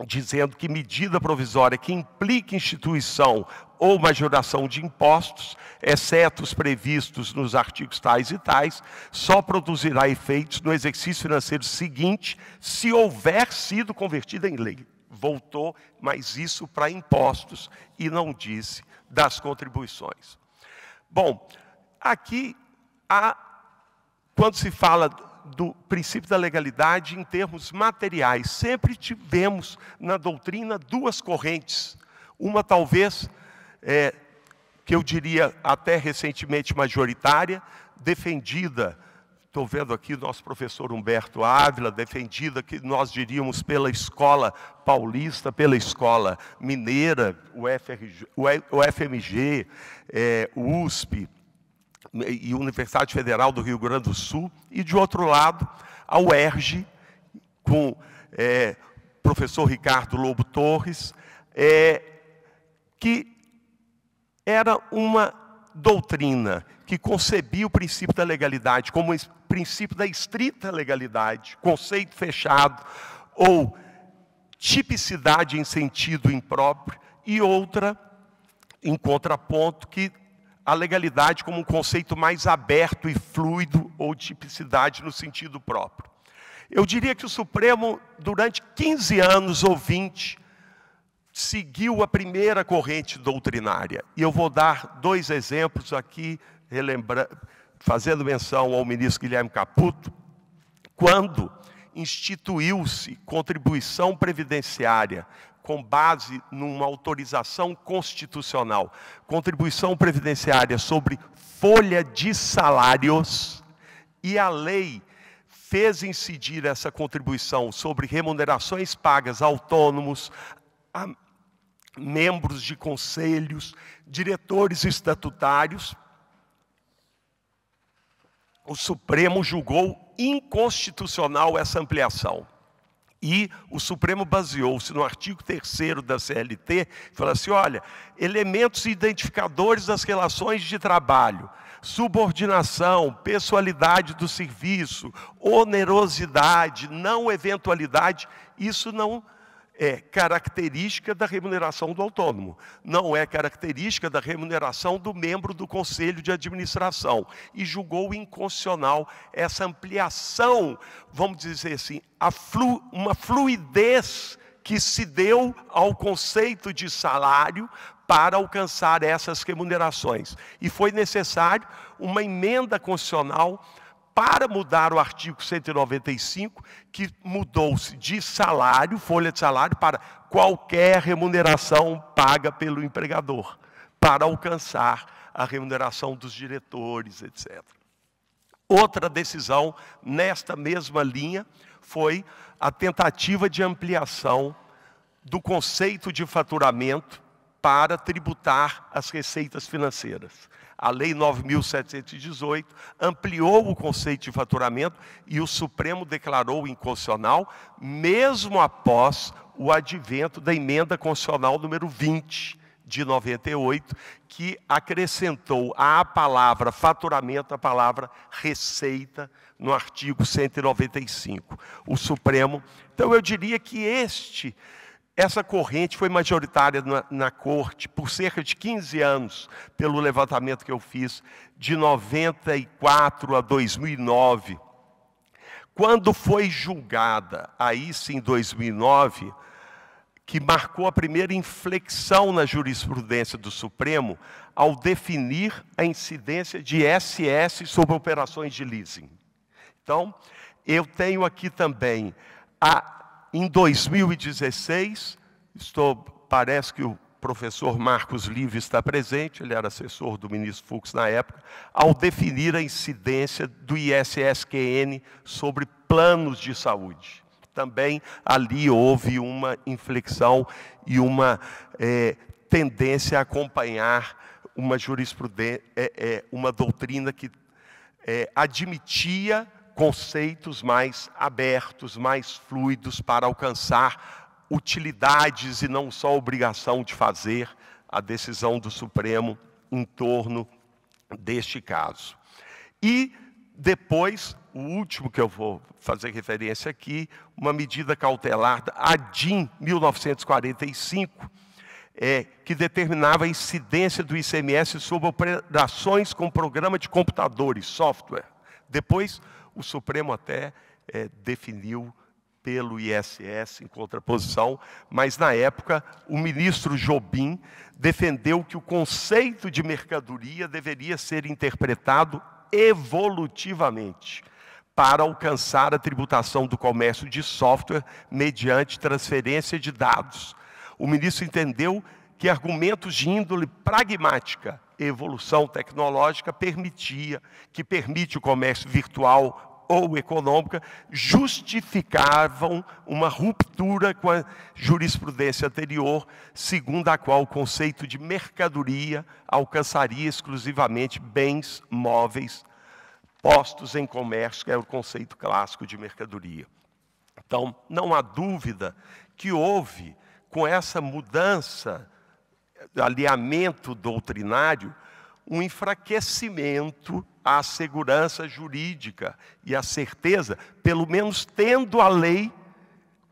dizendo que medida provisória que implique instituição ou majoração de impostos, exceto os previstos nos artigos tais e tais, só produzirá efeitos no exercício financeiro seguinte, se houver sido convertida em lei. Voltou, mas isso para impostos, e não disse das contribuições. Bom, aqui, quando se fala do princípio da legalidade em termos materiais, sempre tivemos na doutrina duas correntes. Uma talvez, que eu diria até recentemente majoritária, defendida, estou vendo aqui o nosso professor Humberto Ávila, defendida, que nós diríamos, pela escola paulista, pela escola mineira, o FMG, USP, e Universidade Federal do Rio Grande do Sul, e de outro lado, a UERJ, com o professor Ricardo Lobo Torres, que era uma doutrina que concebia o princípio da legalidade como o princípio da estrita legalidade, conceito fechado, ou tipicidade em sentido impróprio, e outra, em contraponto, que a legalidade como um conceito mais aberto e fluido, ou tipicidade no sentido próprio. Eu diria que o Supremo, durante 15 anos ou 20, seguiu a primeira corrente doutrinária. E eu vou dar dois exemplos aqui, fazendo menção ao ministro Guilherme Caputo, quando instituiu-se contribuição previdenciária com base numa autorização constitucional, contribuição previdenciária sobre folha de salários, e a lei fez incidir essa contribuição sobre remunerações pagas a autônomos, a membros de conselhos, diretores estatutários. O Supremo julgou inconstitucional essa ampliação. E o Supremo baseou-se no artigo 3º da CLT, falou assim, olha, elementos identificadores das relações de trabalho, subordinação, pessoalidade do serviço, onerosidade, não eventualidade, isso não é característica da remuneração do autônomo, não é característica da remuneração do membro do Conselho de Administração, e julgou inconstitucional essa ampliação, vamos dizer assim, uma fluidez que se deu ao conceito de salário para alcançar essas remunerações. E foi necessário uma emenda constitucional para mudar o artigo 195, que mudou-se de salário, folha de salário, para qualquer remuneração paga pelo empregador, para alcançar a remuneração dos diretores, etc. Outra decisão nesta mesma linha foi a tentativa de ampliação do conceito de faturamento para tributar as receitas financeiras. A Lei 9.718 ampliou o conceito de faturamento e o Supremo declarou inconstitucional, mesmo após o advento da emenda constitucional número 20, de 98, que acrescentou à palavra faturamento a palavra receita no artigo 195. O Supremo, então eu diria que essa corrente foi majoritária na Corte por cerca de 15 anos, pelo levantamento que eu fiz, de 94 a 2009. Quando foi julgada, aí sim, em 2009, que marcou a primeira inflexão na jurisprudência do Supremo, ao definir a incidência de ISS sobre operações de leasing. Então, eu tenho aqui também em 2016, parece que o professor Marcos Livre está presente, ele era assessor do ministro Fux na época, ao definir a incidência do ISSQN sobre planos de saúde. Também ali houve uma inflexão e uma tendência a acompanhar uma jurisprudência, uma doutrina que admitia conceitos mais abertos, mais fluidos para alcançar utilidades e não só a obrigação de fazer a decisão do Supremo em torno deste caso. E depois, o último que eu vou fazer referência aqui, uma medida cautelar, a DIN 1945, que determinava a incidência do ICMS sobre operações com programa de computadores, software. Depois, o Supremo até definiu pelo ISS em contraposição, mas na época o ministro Jobim defendeu que o conceito de mercadoria deveria ser interpretado evolutivamente para alcançar a tributação do comércio de software mediante transferência de dados. O ministro entendeu que argumentos de índole pragmática, evolução tecnológica permite o comércio virtual ou econômica, justificavam uma ruptura com a jurisprudência anterior, segundo a qual o conceito de mercadoria alcançaria exclusivamente bens móveis postos em comércio, que é o conceito clássico de mercadoria. Então, não há dúvida que houve, com essa mudança, alinhamento doutrinário, um enfraquecimento à segurança jurídica e à certeza, pelo menos tendo a lei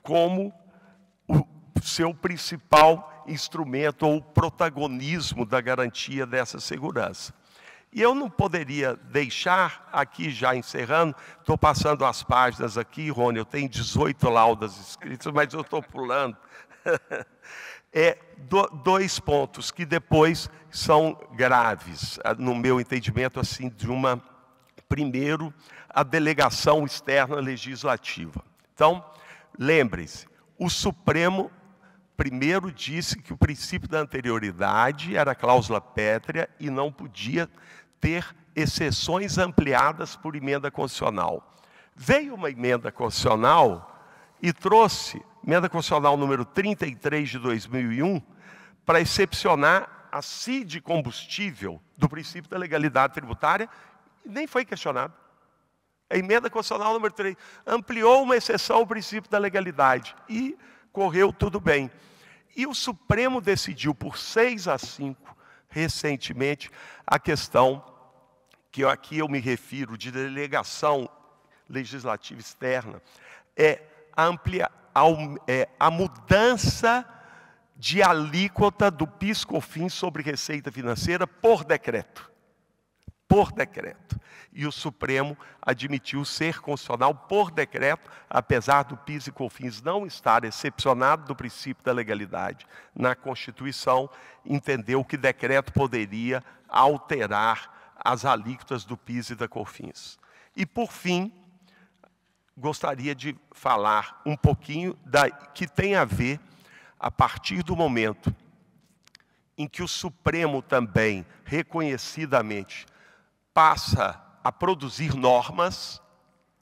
como o seu principal instrumento ou protagonismo da garantia dessa segurança. E eu não poderia deixar, aqui já encerrando, estou passando as páginas aqui, Rony, eu tenho 18 laudas escritas, mas eu estou pulando. Dois pontos que depois são graves, no meu entendimento, assim, primeiro, a delegação externa legislativa. Então, lembrem-se, o Supremo primeiro disse que o princípio da anterioridade era cláusula pétrea e não podia ter exceções ampliadas por emenda constitucional. Veio uma emenda constitucional e trouxe emenda constitucional número 33 de 2001, para excepcionar a CID combustível do princípio da legalidade tributária, e nem foi questionado. A emenda constitucional número 3 ampliou uma exceção ao princípio da legalidade, e correu tudo bem. E o Supremo decidiu por 6-5, recentemente, a questão, que aqui eu me refiro de delegação legislativa externa, a mudança de alíquota do PIS/COFINS sobre receita financeira por decreto. Por decreto. E o Supremo admitiu ser constitucional por decreto, apesar do PIS e COFINS não estar excepcionado do princípio da legalidade. Na Constituição, entendeu que decreto poderia alterar as alíquotas do PIS e da COFINS. E, por fim, gostaria de falar um pouquinho que tem a ver, a partir do momento em que o Supremo também, reconhecidamente, passa a produzir normas,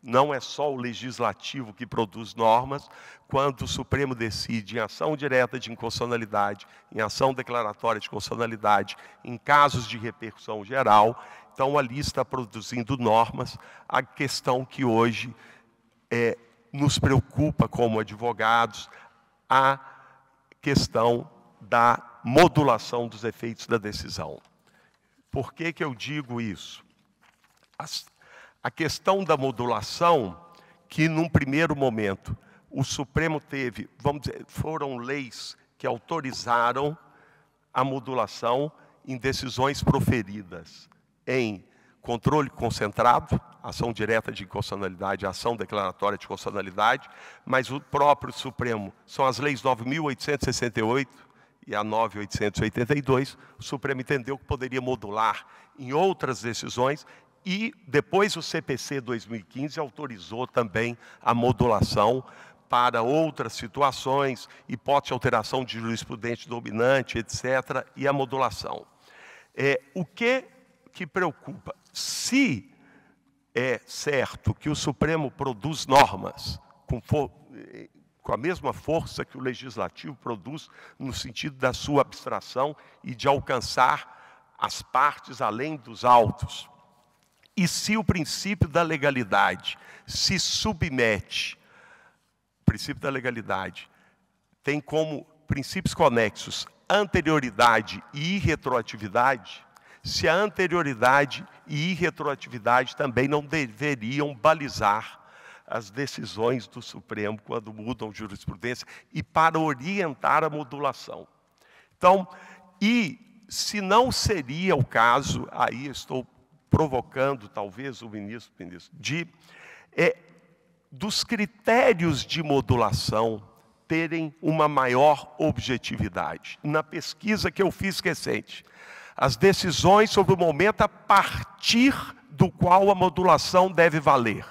não é só o legislativo que produz normas, quando o Supremo decide em ação direta de inconstitucionalidade, em ação declaratória de constitucionalidade, em casos de repercussão geral, então ali está produzindo normas, a questão que hoje nos preocupa como advogados, a questão da modulação dos efeitos da decisão. Por que eu digo isso? A questão da modulação, que num primeiro momento o Supremo teve, vamos dizer, foram leis que autorizaram a modulação em decisões proferidas em controle concentrado, ação direta de inconstitucionalidade, ação declaratória de constitucionalidade, mas o próprio Supremo, são as leis 9.868 e a 9.882, o Supremo entendeu que poderia modular em outras decisões, e depois o CPC 2015 autorizou também a modulação para outras situações, hipótese de alteração de jurisprudente dominante, etc., e a modulação. O que preocupa? Se é certo que o Supremo produz normas com a mesma força que o Legislativo produz, no sentido da sua abstração e de alcançar as partes além dos autos, e se o princípio da legalidade se submete, o princípio da legalidade tem como princípios conexos anterioridade e irretroatividade, se a anterioridade e irretroatividade também não deveriam balizar as decisões do Supremo quando mudam jurisprudência e para orientar a modulação. Então, e se não seria o caso, aí eu estou provocando talvez o ministro, dos critérios de modulação terem uma maior objetividade. Na pesquisa que eu fiz recente, as decisões sobre o momento a partir do qual a modulação deve valer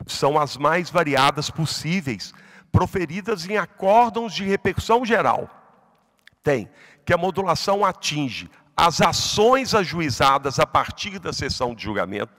são as mais variadas possíveis, proferidas em acórdãos de repercussão geral. Tem que a modulação atinge as ações ajuizadas a partir da sessão de julgamento,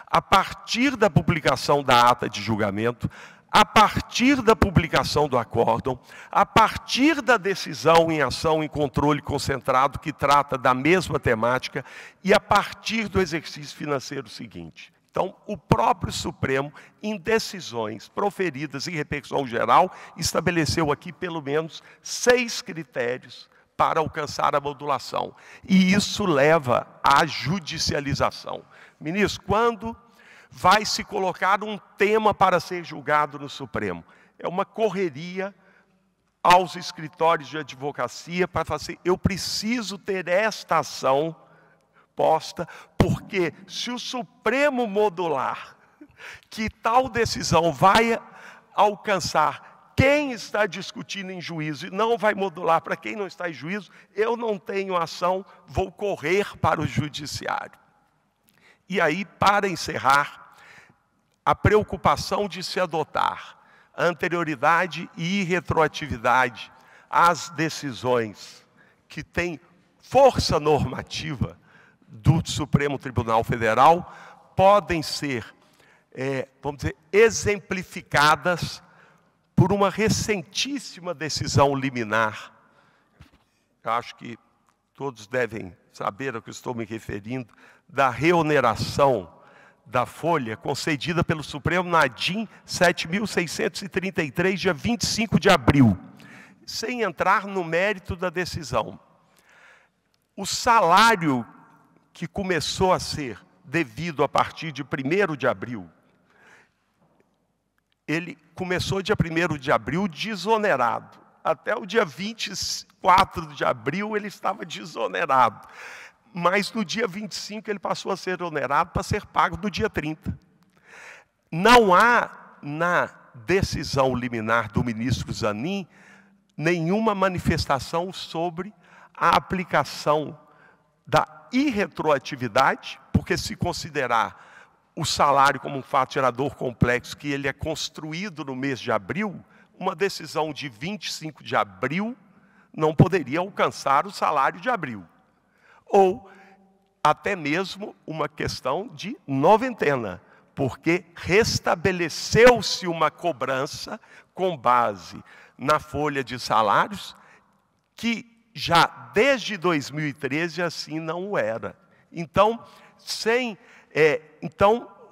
a partir da publicação da ata de julgamento, a partir da publicação do acórdão, a partir da decisão em ação em controle concentrado que trata da mesma temática e a partir do exercício financeiro seguinte. Então, o próprio Supremo, em decisões proferidas em repercussão geral, estabeleceu aqui pelo menos 6 critérios para alcançar a modulação. E isso leva à judicialização. Ministro, quando vai se colocar um tema para ser julgado no Supremo? É uma correria aos escritórios de advocacia para fazer, eu preciso ter esta ação posta, porque se o Supremo modular que tal decisão vai alcançar quem está discutindo em juízo e não vai modular para quem não está em juízo, eu não tenho ação, vou correr para o judiciário. E aí, para encerrar, a preocupação de se adotar anterioridade e retroatividade às decisões que têm força normativa do Supremo Tribunal Federal podem ser, vamos dizer, exemplificadas por uma recentíssima decisão liminar. Eu acho que todos devem saber ao que estou me referindo, da reoneração da folha concedida pelo Supremo na DIN 7.633, dia 25 de abril, sem entrar no mérito da decisão. O salário que começou a ser devido a partir de 1º de abril, ele começou dia 1º de abril desonerado. Até o dia 24 de abril ele estava desonerado. Mas no dia 25 ele passou a ser onerado para ser pago no dia 30. Não há na decisão liminar do ministro Zanin nenhuma manifestação sobre a aplicação da irretroatividade, porque se considerar o salário como um fato gerador complexo, que ele é construído no mês de abril, uma decisão de 25 de abril não poderia alcançar o salário de abril. Ou até mesmo uma questão de noventena, porque restabeleceu-se uma cobrança com base na folha de salários que já desde 2013 assim não o era. Então,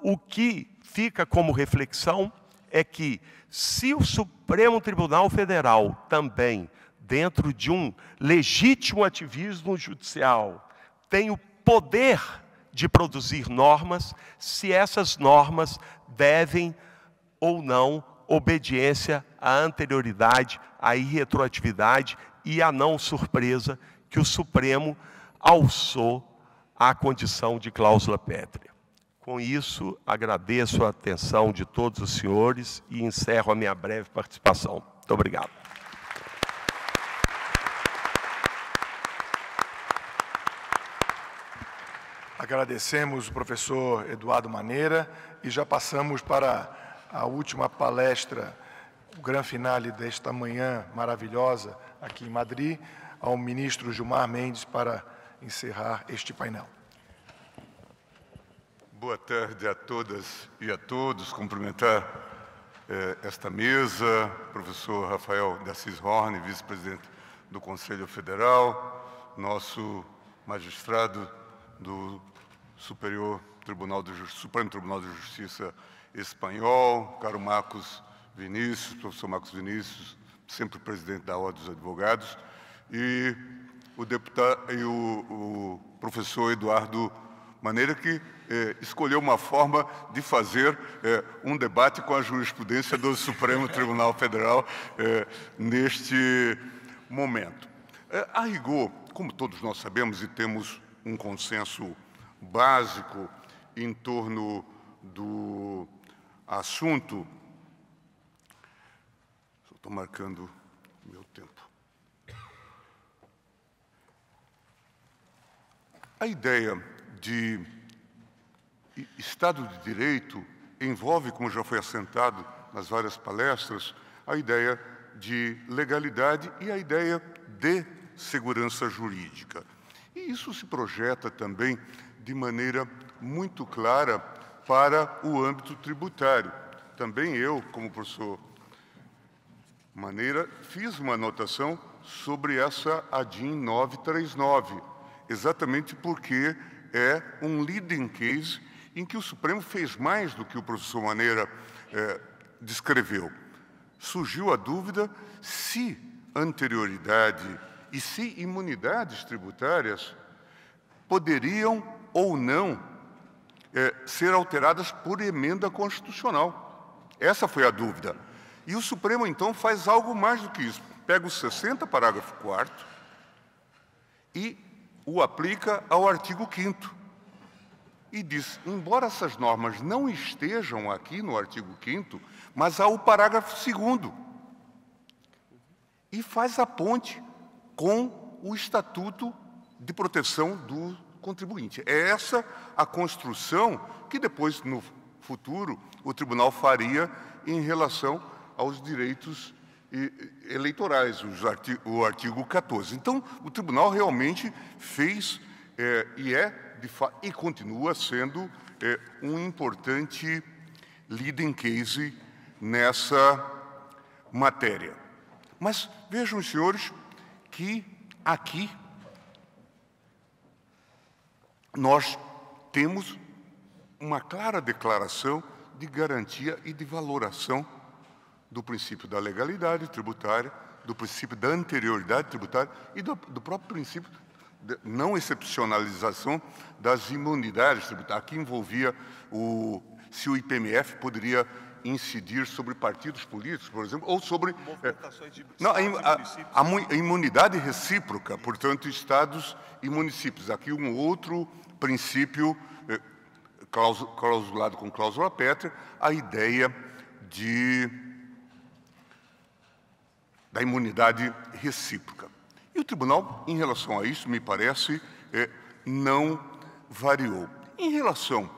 o que fica como reflexão é que se o Supremo Tribunal Federal também, dentro de um legítimo ativismo judicial, tem o poder de produzir normas, se essas normas devem ou não obediência à anterioridade, à irretroatividade e à não surpresa que o Supremo alçou à condição de cláusula pétrea. Com isso, agradeço a atenção de todos os senhores e encerro a minha breve participação. Muito obrigado. Agradecemos o professor Eduardo Maneira e já passamos para a última palestra o grande finale desta manhã maravilhosa aqui em Madrid, ao ministro Gilmar Mendes para encerrar este painel. Boa tarde a todas e a todos. Cumprimentar esta mesa, professor Rafael de Assis Horn, vice-presidente do Conselho Federal, nosso magistrado do Supremo Tribunal de Justiça espanhol, caro Marcos Vinícius, professor Marcos Vinícius, sempre presidente da Ordem dos Advogados, e o professor Eduardo Maneira, que escolheu uma forma de fazer um debate com a jurisprudência do Supremo Tribunal Federal neste momento. A rigor, como todos nós sabemos e temos um consenso básico em torno do assunto, estou marcando meu tempo. A ideia de Estado de Direito envolve, como já foi assentado nas várias palestras, a ideia de legalidade e a ideia de segurança jurídica. E isso se projeta também de maneira muito clara para o âmbito tributário. Também eu, como professor Maneira, fiz uma anotação sobre essa ADIM 939, exatamente porque é um leading case em que o Supremo fez mais do que o professor Maneira descreveu. Surgiu a dúvida se anterioridade e se imunidades tributárias poderiam ou não ser alteradas por emenda constitucional. Essa foi a dúvida. E o Supremo, então, faz algo mais do que isso. Pega o 60, parágrafo 4º, e o aplica ao artigo 5º. E diz, embora essas normas não estejam aqui no artigo 5º, mas há o parágrafo 2º. E faz a ponte com o Estatuto de Proteção do Contribuinte. É essa a construção que depois, no futuro, o tribunal faria em relação aos direitos eleitorais, o artigo 14. Então, o tribunal realmente fez e continua sendo um importante leading case nessa matéria. Mas vejam, senhores, que aqui nós temos uma clara declaração de garantia e de valoração do princípio da legalidade tributária, do princípio da anterioridade tributária e do próprio princípio de não excepcionalização das imunidades tributárias. Aqui envolvia se o IPMF poderia incidir sobre partidos políticos, por exemplo, ou sobre a imunidade recíproca, portanto, estados e municípios. Aqui um outro princípio clausulado com cláusula pétrea, a ideia da imunidade recíproca. E o tribunal, em relação a isso, me parece, não variou. Em relação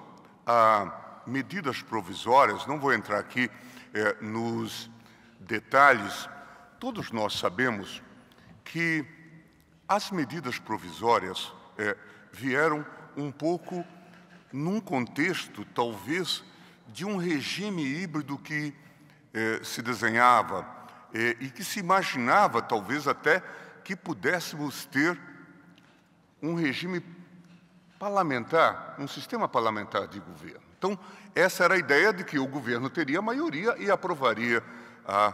a medidas provisórias, não vou entrar aqui nos detalhes, todos nós sabemos que as medidas provisórias vieram um pouco num contexto, talvez, de um regime híbrido que se desenhava e que se imaginava, talvez até, que pudéssemos ter um regime parlamentar, um sistema parlamentar de governo. Então, essa era a ideia de que o governo teria maioria e aprovaria a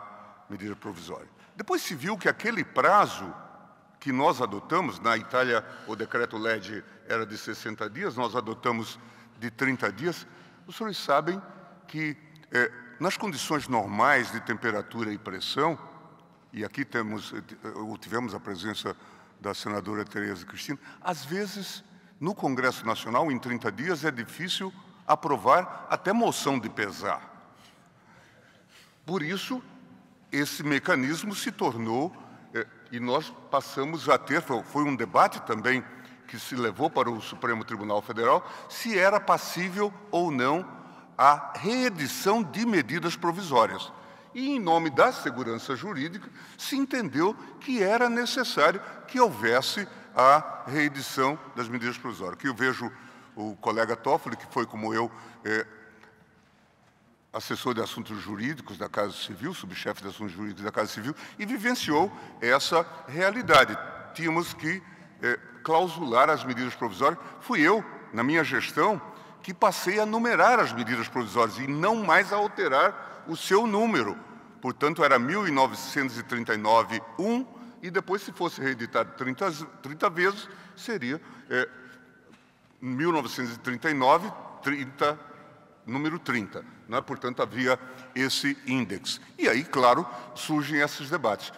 medida provisória. Depois se viu que aquele prazo que nós adotamos, na Itália o decreto-lege era de 60 dias, nós adotamos de 30 dias, os senhores sabem que nas condições normais de temperatura e pressão, e aqui tivemos a presença da senadora Tereza Cristina, às vezes, no Congresso Nacional, em 30 dias, é difícil aprovar até moção de pesar. Por isso, esse mecanismo se tornou, e nós passamos a ter, foi um debate também que se levou para o Supremo Tribunal Federal, se era passível ou não a reedição de medidas provisórias. E, em nome da segurança jurídica, se entendeu que era necessário que houvesse a reedição das medidas provisórias. Aqui eu vejo o colega Toffoli, que foi, como eu, assessor de assuntos jurídicos da Casa Civil, subchefe de assuntos jurídicos da Casa Civil, e vivenciou essa realidade. Tínhamos que clausular as medidas provisórias. Fui eu, na minha gestão, que passei a numerar as medidas provisórias e não mais a alterar o seu número. Portanto, era 1939-1, e depois, se fosse reeditado 30 vezes, seria 1939, número 30. Né? Portanto, havia esse índex. E aí, claro, surgem esses debates.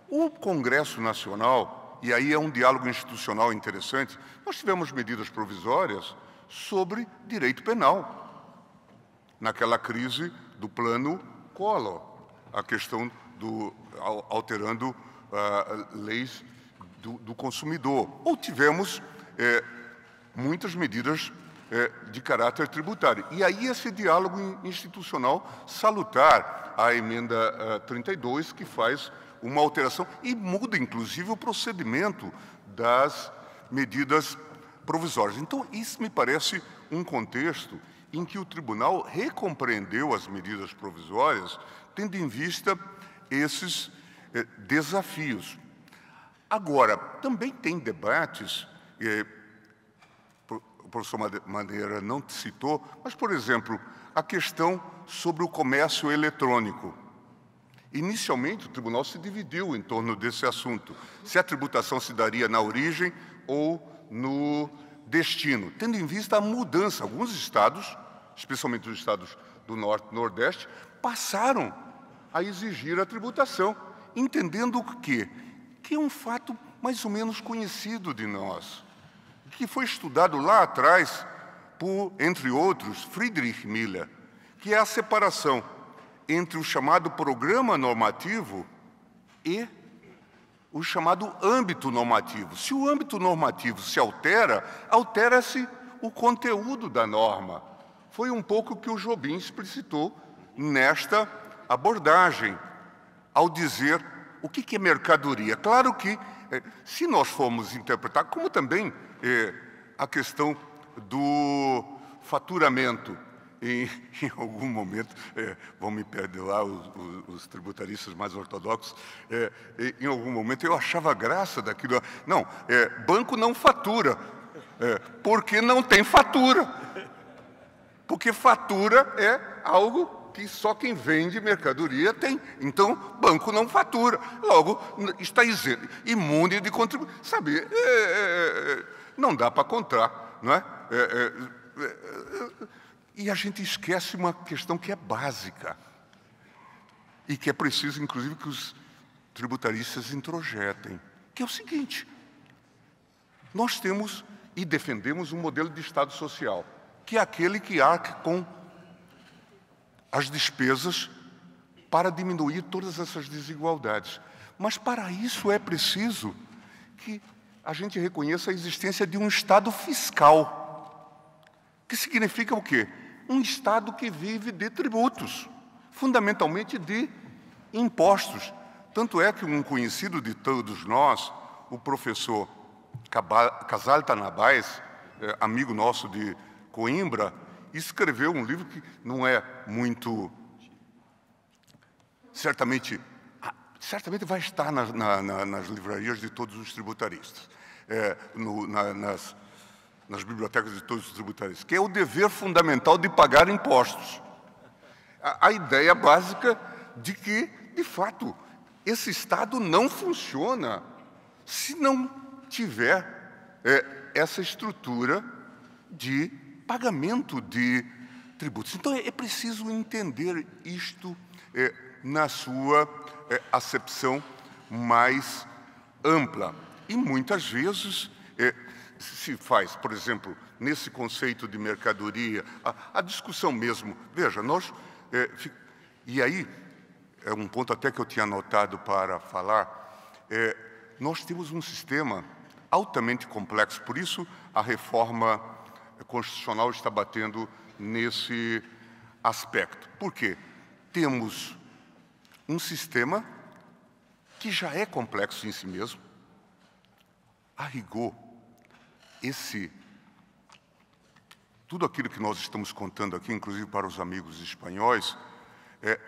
O Congresso Nacional, e aí é um diálogo institucional interessante, nós tivemos medidas provisórias sobre direito penal, naquela crise do plano Collor, a questão alterando leis do consumidor. Ou tivemos muitas medidas de caráter tributário. E aí esse diálogo institucional salutar, a emenda 32, que faz uma alteração e muda, inclusive, o procedimento das medidas provisórias. Então, isso me parece um contexto em que o tribunal recompreendeu as medidas provisórias, tendo em vista esses desafios. Agora, também tem debates, o professor Madeira não citou, mas, por exemplo, a questão sobre o comércio eletrônico. Inicialmente, o tribunal se dividiu em torno desse assunto, se a tributação se daria na origem ou no destino, tendo em vista a mudança. Alguns estados, especialmente os estados do Norte e Nordeste, passaram a exigir a tributação, entendendo que é um fato mais ou menos conhecido de nós, que foi estudado lá atrás por, entre outros, Friedrich Miller, que é a separação entre o chamado programa normativo e o chamado âmbito normativo. Se o âmbito normativo se altera, altera-se o conteúdo da norma. Foi um pouco o que o Jobim explicitou nesta abordagem, ao dizer o que é mercadoria. Claro que, se nós formos interpretar, como também a questão do faturamento, em algum momento, vão me perdoar os tributaristas mais ortodoxos, em algum momento eu achava graça daquilo. Não, banco não fatura, porque não tem fatura. Porque fatura é algo que só quem vende mercadoria tem. Então, banco não fatura. Logo, está imune de contribuição. Sabe, não dá para contar, não é? E a gente esquece uma questão que é básica e que é preciso, inclusive, que os tributaristas introjetem, que é o seguinte: nós temos e defendemos um modelo de Estado social, que é aquele que arca com as despesas para diminuir todas essas desigualdades. Mas, para isso, é preciso que a gente reconheça a existência de um Estado fiscal, que significa o quê? Um Estado que vive de tributos, fundamentalmente de impostos. Tanto é que um conhecido de todos nós, o professor Casal Tanabás, amigo nosso de Coimbra, escreveu um livro que não é muito... Certamente vai estar nas livrarias de todos os tributaristas, nas bibliotecas de todos os tributaristas, que é o dever fundamental de pagar impostos. A ideia básica de que, de fato, esse Estado não funciona se não tiver essa estrutura de pagamento de tributos. Então, é preciso entender isto na sua acepção mais ampla. E, muitas vezes, se faz, por exemplo, nesse conceito de mercadoria, a discussão mesmo. Veja, nós... e aí, é um ponto até que eu tinha anotado para falar, nós temos um sistema altamente complexo, por isso a reforma constitucional está batendo nesse aspecto. Por quê? Temos um sistema que já é complexo em si mesmo. A rigor, tudo aquilo que nós estamos contando aqui, inclusive para os amigos espanhóis,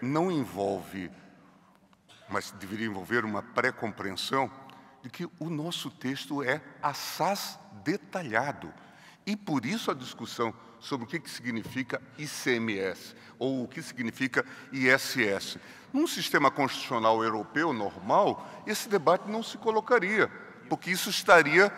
não envolve, mas deveria envolver uma pré-compreensão de que o nosso texto é assaz detalhado. E por isso a discussão sobre o que significa ICMS ou o que significa ISS. Num sistema constitucional europeu normal, esse debate não se colocaria, porque isso estaria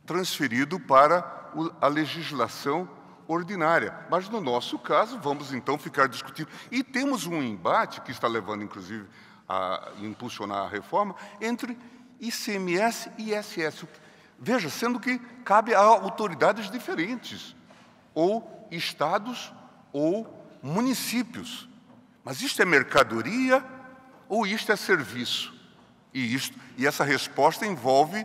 transferido para a legislação ordinária. Mas, no nosso caso, vamos então ficar discutindo. E temos um embate, que está levando, inclusive, a impulsionar a reforma, entre ICMS e ISS. Veja, sendo que cabe a autoridades diferentes, ou estados ou municípios. Mas isto é mercadoria ou isto é serviço? E essa resposta envolve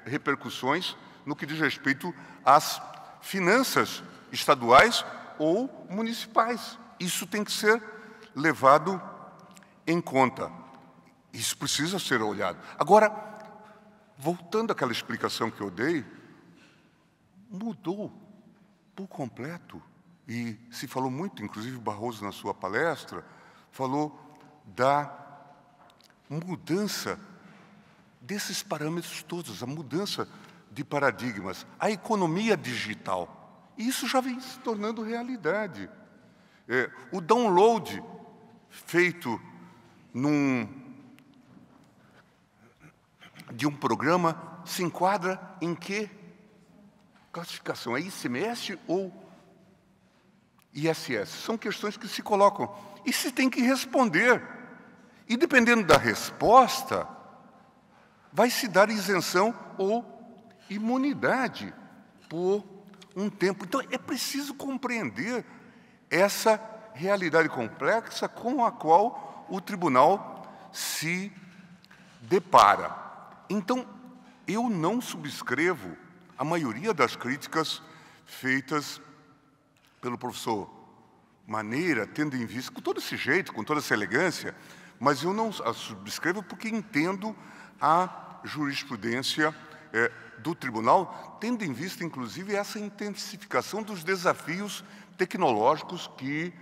repercussões no que diz respeito às finanças estaduais ou municipais. Isso tem que ser levado em conta. Isso precisa ser olhado. Agora, voltando àquela explicação que eu dei, mudou por completo. E se falou muito, inclusive Barroso na sua palestra, falou da mudança desses parâmetros todos, a mudança de paradigmas, a economia digital. E isso já vem se tornando realidade. O download feito de um programa se enquadra em que classificação? É ICMS ou ISS? São questões que se colocam e se tem que responder. E dependendo da resposta, vai se dar isenção ou imunidade por um tempo. Então, é preciso compreender essa realidade complexa com a qual o tribunal se depara. Então, eu não subscrevo a maioria das críticas feitas pelo professor Maneira, tendo em vista, com todo esse jeito, com toda essa elegância, mas eu não a subscrevo porque entendo a jurisprudência do tribunal, tendo em vista, inclusive, essa intensificação dos desafios tecnológicos que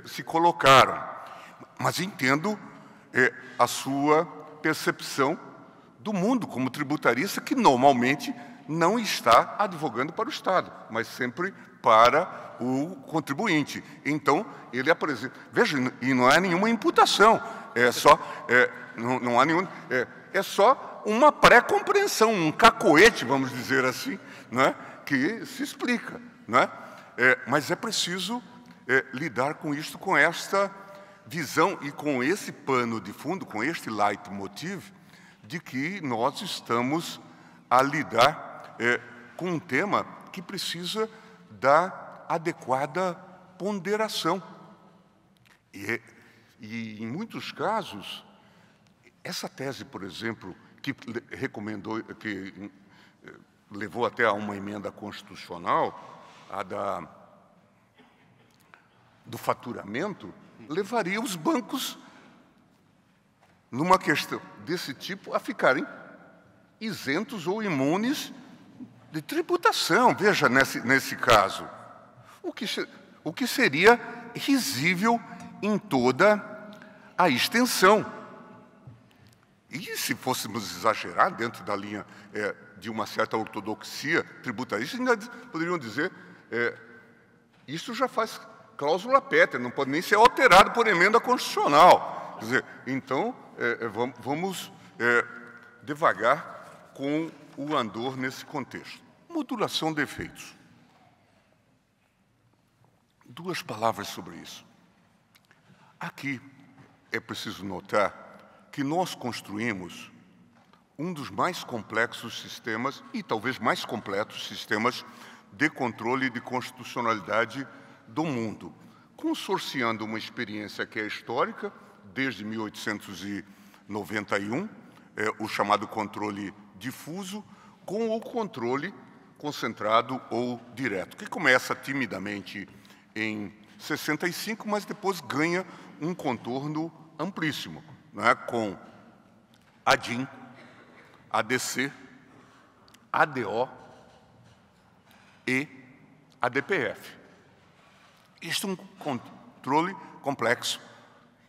se colocaram. Mas entendo a sua percepção do mundo como tributarista, que normalmente não está advogando para o Estado, mas sempre para o contribuinte. Então, ele apresenta... Veja, e não é nenhuma imputação, não há nenhum... É só uma pré-compreensão, um cacoete, vamos dizer assim, né, que se explica. Né? Mas é preciso lidar com isto, com esta visão e com esse pano de fundo, com este leitmotiv, de que nós estamos a lidar com um tema que precisa da adequada ponderação. E em muitos casos, essa tese, por exemplo, que levou até a uma emenda constitucional, a do faturamento, levaria os bancos, numa questão desse tipo, a ficarem isentos ou imunes de tributação. Veja, nesse caso, o que seria risível em toda a extensão. E se fôssemos exagerar dentro da linha de uma certa ortodoxia tributarista, ainda poderiam dizer isso já faz cláusula pétrea, não pode nem ser alterado por emenda constitucional. Quer dizer, então, vamos devagar com o andor nesse contexto. Modulação de efeitos. Duas palavras sobre isso. Aqui é preciso notar que nós construímos um dos mais complexos sistemas, e talvez mais completos sistemas, de controle de constitucionalidade do mundo, consorciando uma experiência que é histórica, desde 1891, o chamado controle difuso, com o controle concentrado ou direto, que começa timidamente em 65, mas depois ganha um contorno amplíssimo, né, com ADIM, ADC, ADO e ADPF. Este é um controle complexo.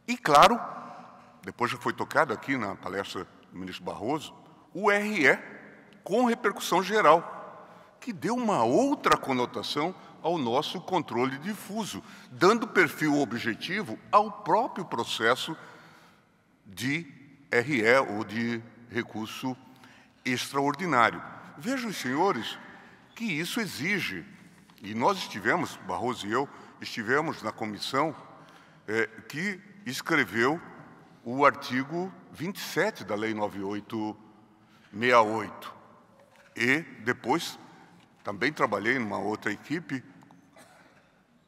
E, claro, depois já foi tocado aqui na palestra do ministro Barroso, o RE com repercussão geral, que deu uma outra conotação ao nosso controle difuso, dando perfil objetivo ao próprio processo de RE ou de recurso extraordinário. Vejam, senhores, que isso exige, e nós estivemos, Barroso e eu, estivemos na comissão que escreveu o artigo 27 da Lei 9868. E depois também trabalhei numa outra equipe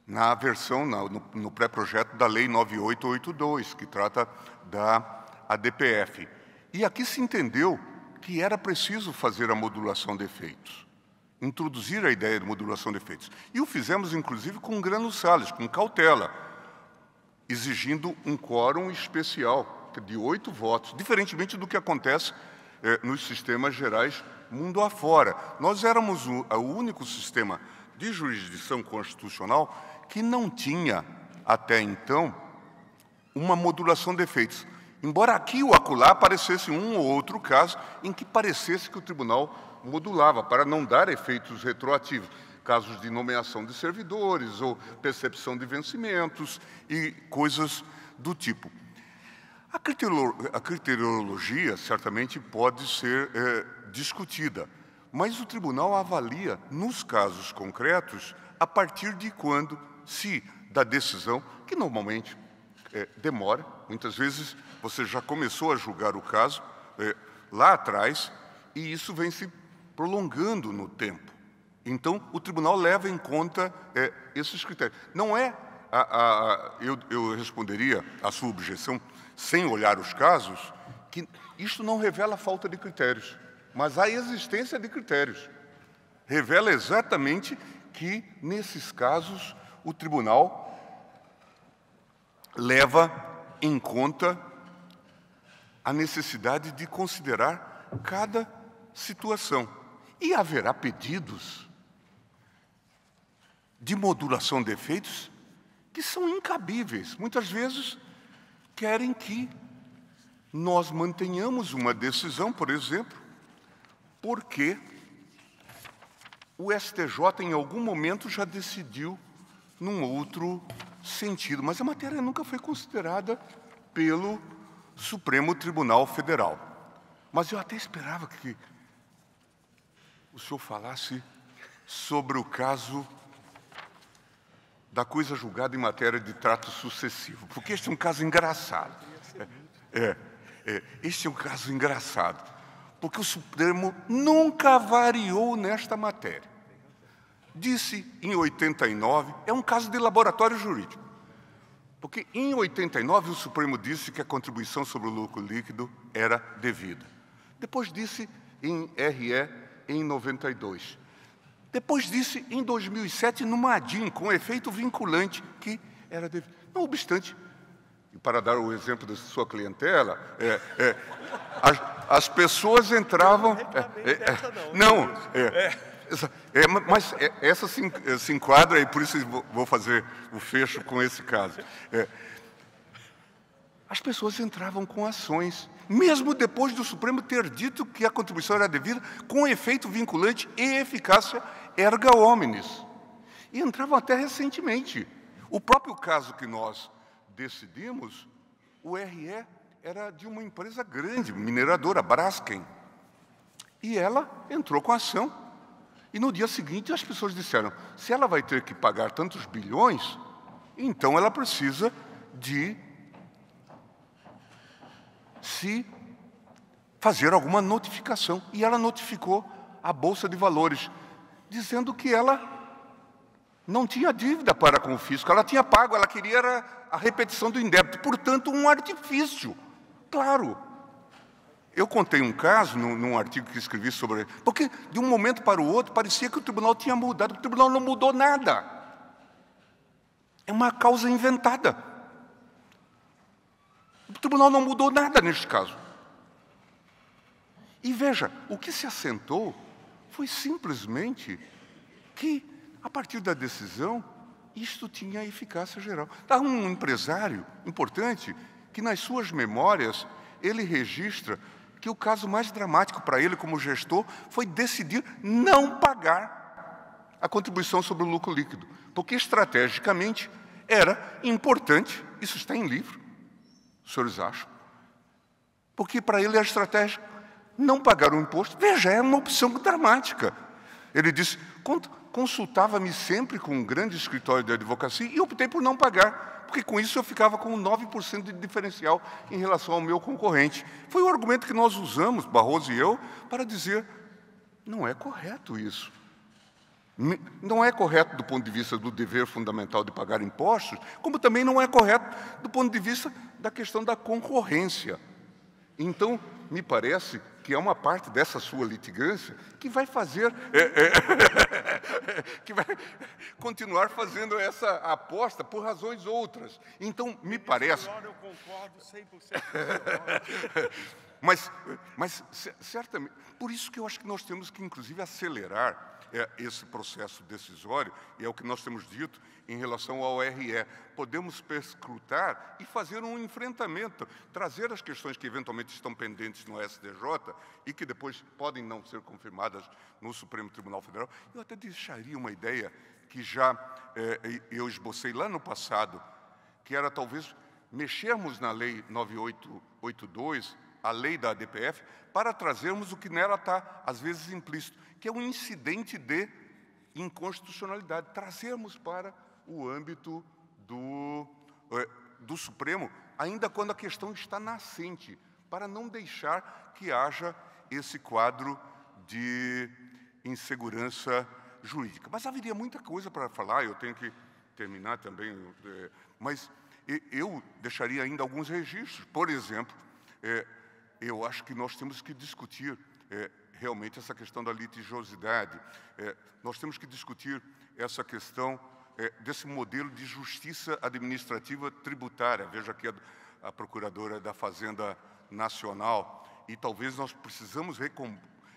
na versão, no pré-projeto da Lei 9882, que trata da ADPF. E aqui se entendeu que era preciso fazer a modulação de efeitos, introduzir a ideia de modulação de efeitos. E o fizemos, inclusive, com Grano Salles, com cautela, exigindo um quórum especial de 8 votos, diferentemente do que acontece nos sistemas gerais mundo afora. Nós éramos o único sistema de jurisdição constitucional que não tinha, até então, uma modulação de efeitos. Embora aqui ou acolá aparecesse um ou outro caso em que parecesse que o tribunal modulava, para não dar efeitos retroativos, casos de nomeação de servidores ou percepção de vencimentos e coisas do tipo. A criteriologia certamente pode ser discutida, mas o tribunal avalia, nos casos concretos, a partir de quando, se da decisão, que normalmente demora, muitas vezes você já começou a julgar o caso lá atrás, e isso vem se prolongando no tempo. Então, o tribunal leva em conta esses critérios. Não é, eu responderia à sua objeção, sem olhar os casos, que isto não revela falta de critérios, mas a existência de critérios. Revela exatamente que, nesses casos, o tribunal leva em conta a necessidade de considerar cada situação. E haverá pedidos de modulação de efeitos que são incabíveis. Muitas vezes querem que nós mantenhamos uma decisão, por exemplo, porque o STJ em algum momento já decidiu num outro sentido, mas a matéria nunca foi considerada pelo Supremo Tribunal Federal. Mas eu até esperava que o senhor falasse sobre o caso da coisa julgada em matéria de trato sucessivo, porque este é um caso engraçado. Este é um caso engraçado, porque o Supremo nunca variou nesta matéria. Disse em 89, é um caso de laboratório jurídico, porque em 89 o Supremo disse que a contribuição sobre o lucro líquido era devida. Depois disse em RE em 92. Depois disse em 2007 numa ADIM, com efeito vinculante, que era devido. Não obstante, e para dar o exemplo da sua clientela, as pessoas entravam... mas essa se enquadra, e por isso vou fazer o fecho com esse caso. As pessoas entravam com ações, mesmo depois do Supremo ter dito que a contribuição era devida, com efeito vinculante e eficácia erga omnes. E entravam até recentemente. O próprio caso que nós decidimos, o RE era de uma empresa grande, mineradora, Braskem. E ela entrou com a ação. E no dia seguinte as pessoas disseram, se ela vai ter que pagar tantos bilhões, então ela precisa de se fazer alguma notificação. E ela notificou a Bolsa de Valores, dizendo que ela não tinha dívida para com o fisco, ela tinha pago, ela queria a repetição do indébito, portanto, um artifício. Claro. Eu contei um caso num artigo que escrevi sobre... Porque, de um momento para o outro, parecia que o tribunal tinha mudado. O tribunal não mudou nada. É uma causa inventada. O tribunal não mudou nada neste caso. E veja, o que se assentou foi simplesmente que, a partir da decisão, isto tinha eficácia geral. Há um empresário importante que, nas suas memórias, ele registra que o caso mais dramático para ele, como gestor, foi decidir não pagar a contribuição sobre o lucro líquido, porque, estrategicamente, era importante, isso está em livro, os senhores acham, porque para ele era estratégico não pagar o imposto. Veja, é uma opção dramática. Ele disse, consultava-me sempre com um grande escritório de advocacia e optei por não pagar, porque com isso eu ficava com 9% de diferencial em relação ao meu concorrente. Foi o argumento que nós usamos, Barroso e eu, para dizer, não é correto isso. Não é correto do ponto de vista do dever fundamental de pagar impostos, como também não é correto do ponto de vista da questão da concorrência. Então, me parece que é uma parte dessa sua litigância que vai fazer, que vai continuar fazendo essa aposta por razões outras. Então, me parece... Eu concordo 100%. Mas, certamente, por isso que eu acho que nós temos que, inclusive, acelerar esse processo decisório, e é o que nós temos dito em relação ao RE. Podemos perscrutar e fazer um enfrentamento, trazer as questões que eventualmente estão pendentes no STJ e que depois podem não ser confirmadas no Supremo Tribunal Federal. Eu até deixaria uma ideia que já eu esbocei lá no passado, que era talvez mexermos na Lei 9882, a lei da ADPF, para trazermos o que nela está, às vezes, implícito, que é um incidente de inconstitucionalidade. Trazermos para o âmbito do Supremo, ainda quando a questão está nascente, para não deixar que haja esse quadro de insegurança jurídica. Mas haveria muita coisa para falar, eu tenho que terminar também, mas eu deixaria ainda alguns registros. Por exemplo, eu acho que nós temos que discutir realmente essa questão da litigiosidade. Nós temos que discutir essa questão desse modelo de justiça administrativa tributária. Veja aqui a Procuradora da Fazenda Nacional. E talvez nós precisamos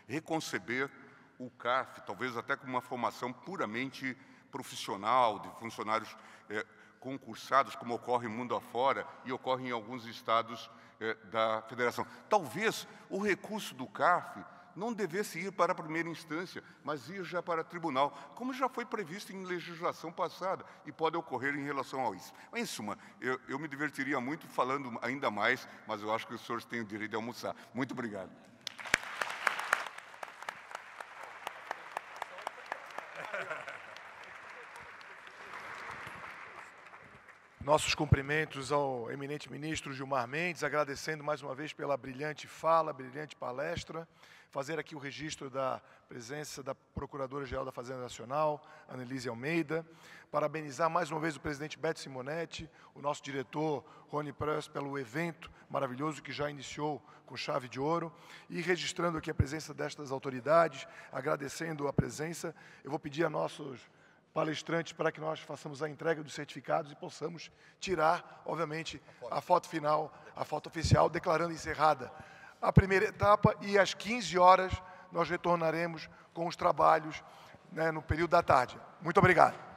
reconceber o CARF, talvez até com uma formação puramente profissional, de funcionários concursados, como ocorre mundo afora e ocorre em alguns estados da Federação. Talvez o recurso do CARF não devesse ir para a primeira instância, mas ir já para o tribunal, como já foi previsto em legislação passada, e pode ocorrer em relação a isso. Em suma, eu me divertiria muito falando ainda mais, mas eu acho que os senhores têm o direito de almoçar. Muito obrigado. Nossos cumprimentos ao eminente ministro Gilmar Mendes, agradecendo mais uma vez pela brilhante fala, brilhante palestra, fazer aqui o registro da presença da Procuradora-Geral da Fazenda Nacional, Annelise Almeida, parabenizar mais uma vez o presidente Beto Simonetti, o nosso diretor Rony Preuss, pelo evento maravilhoso que já iniciou com chave de ouro, e registrando aqui a presença destas autoridades, agradecendo a presença. Eu vou pedir a nossos palestrantes para que nós façamos a entrega dos certificados e possamos tirar, obviamente, a foto final, a foto oficial, declarando encerrada a primeira etapa, e às 15 horas nós retornaremos com os trabalhos, no período da tarde. Muito obrigado.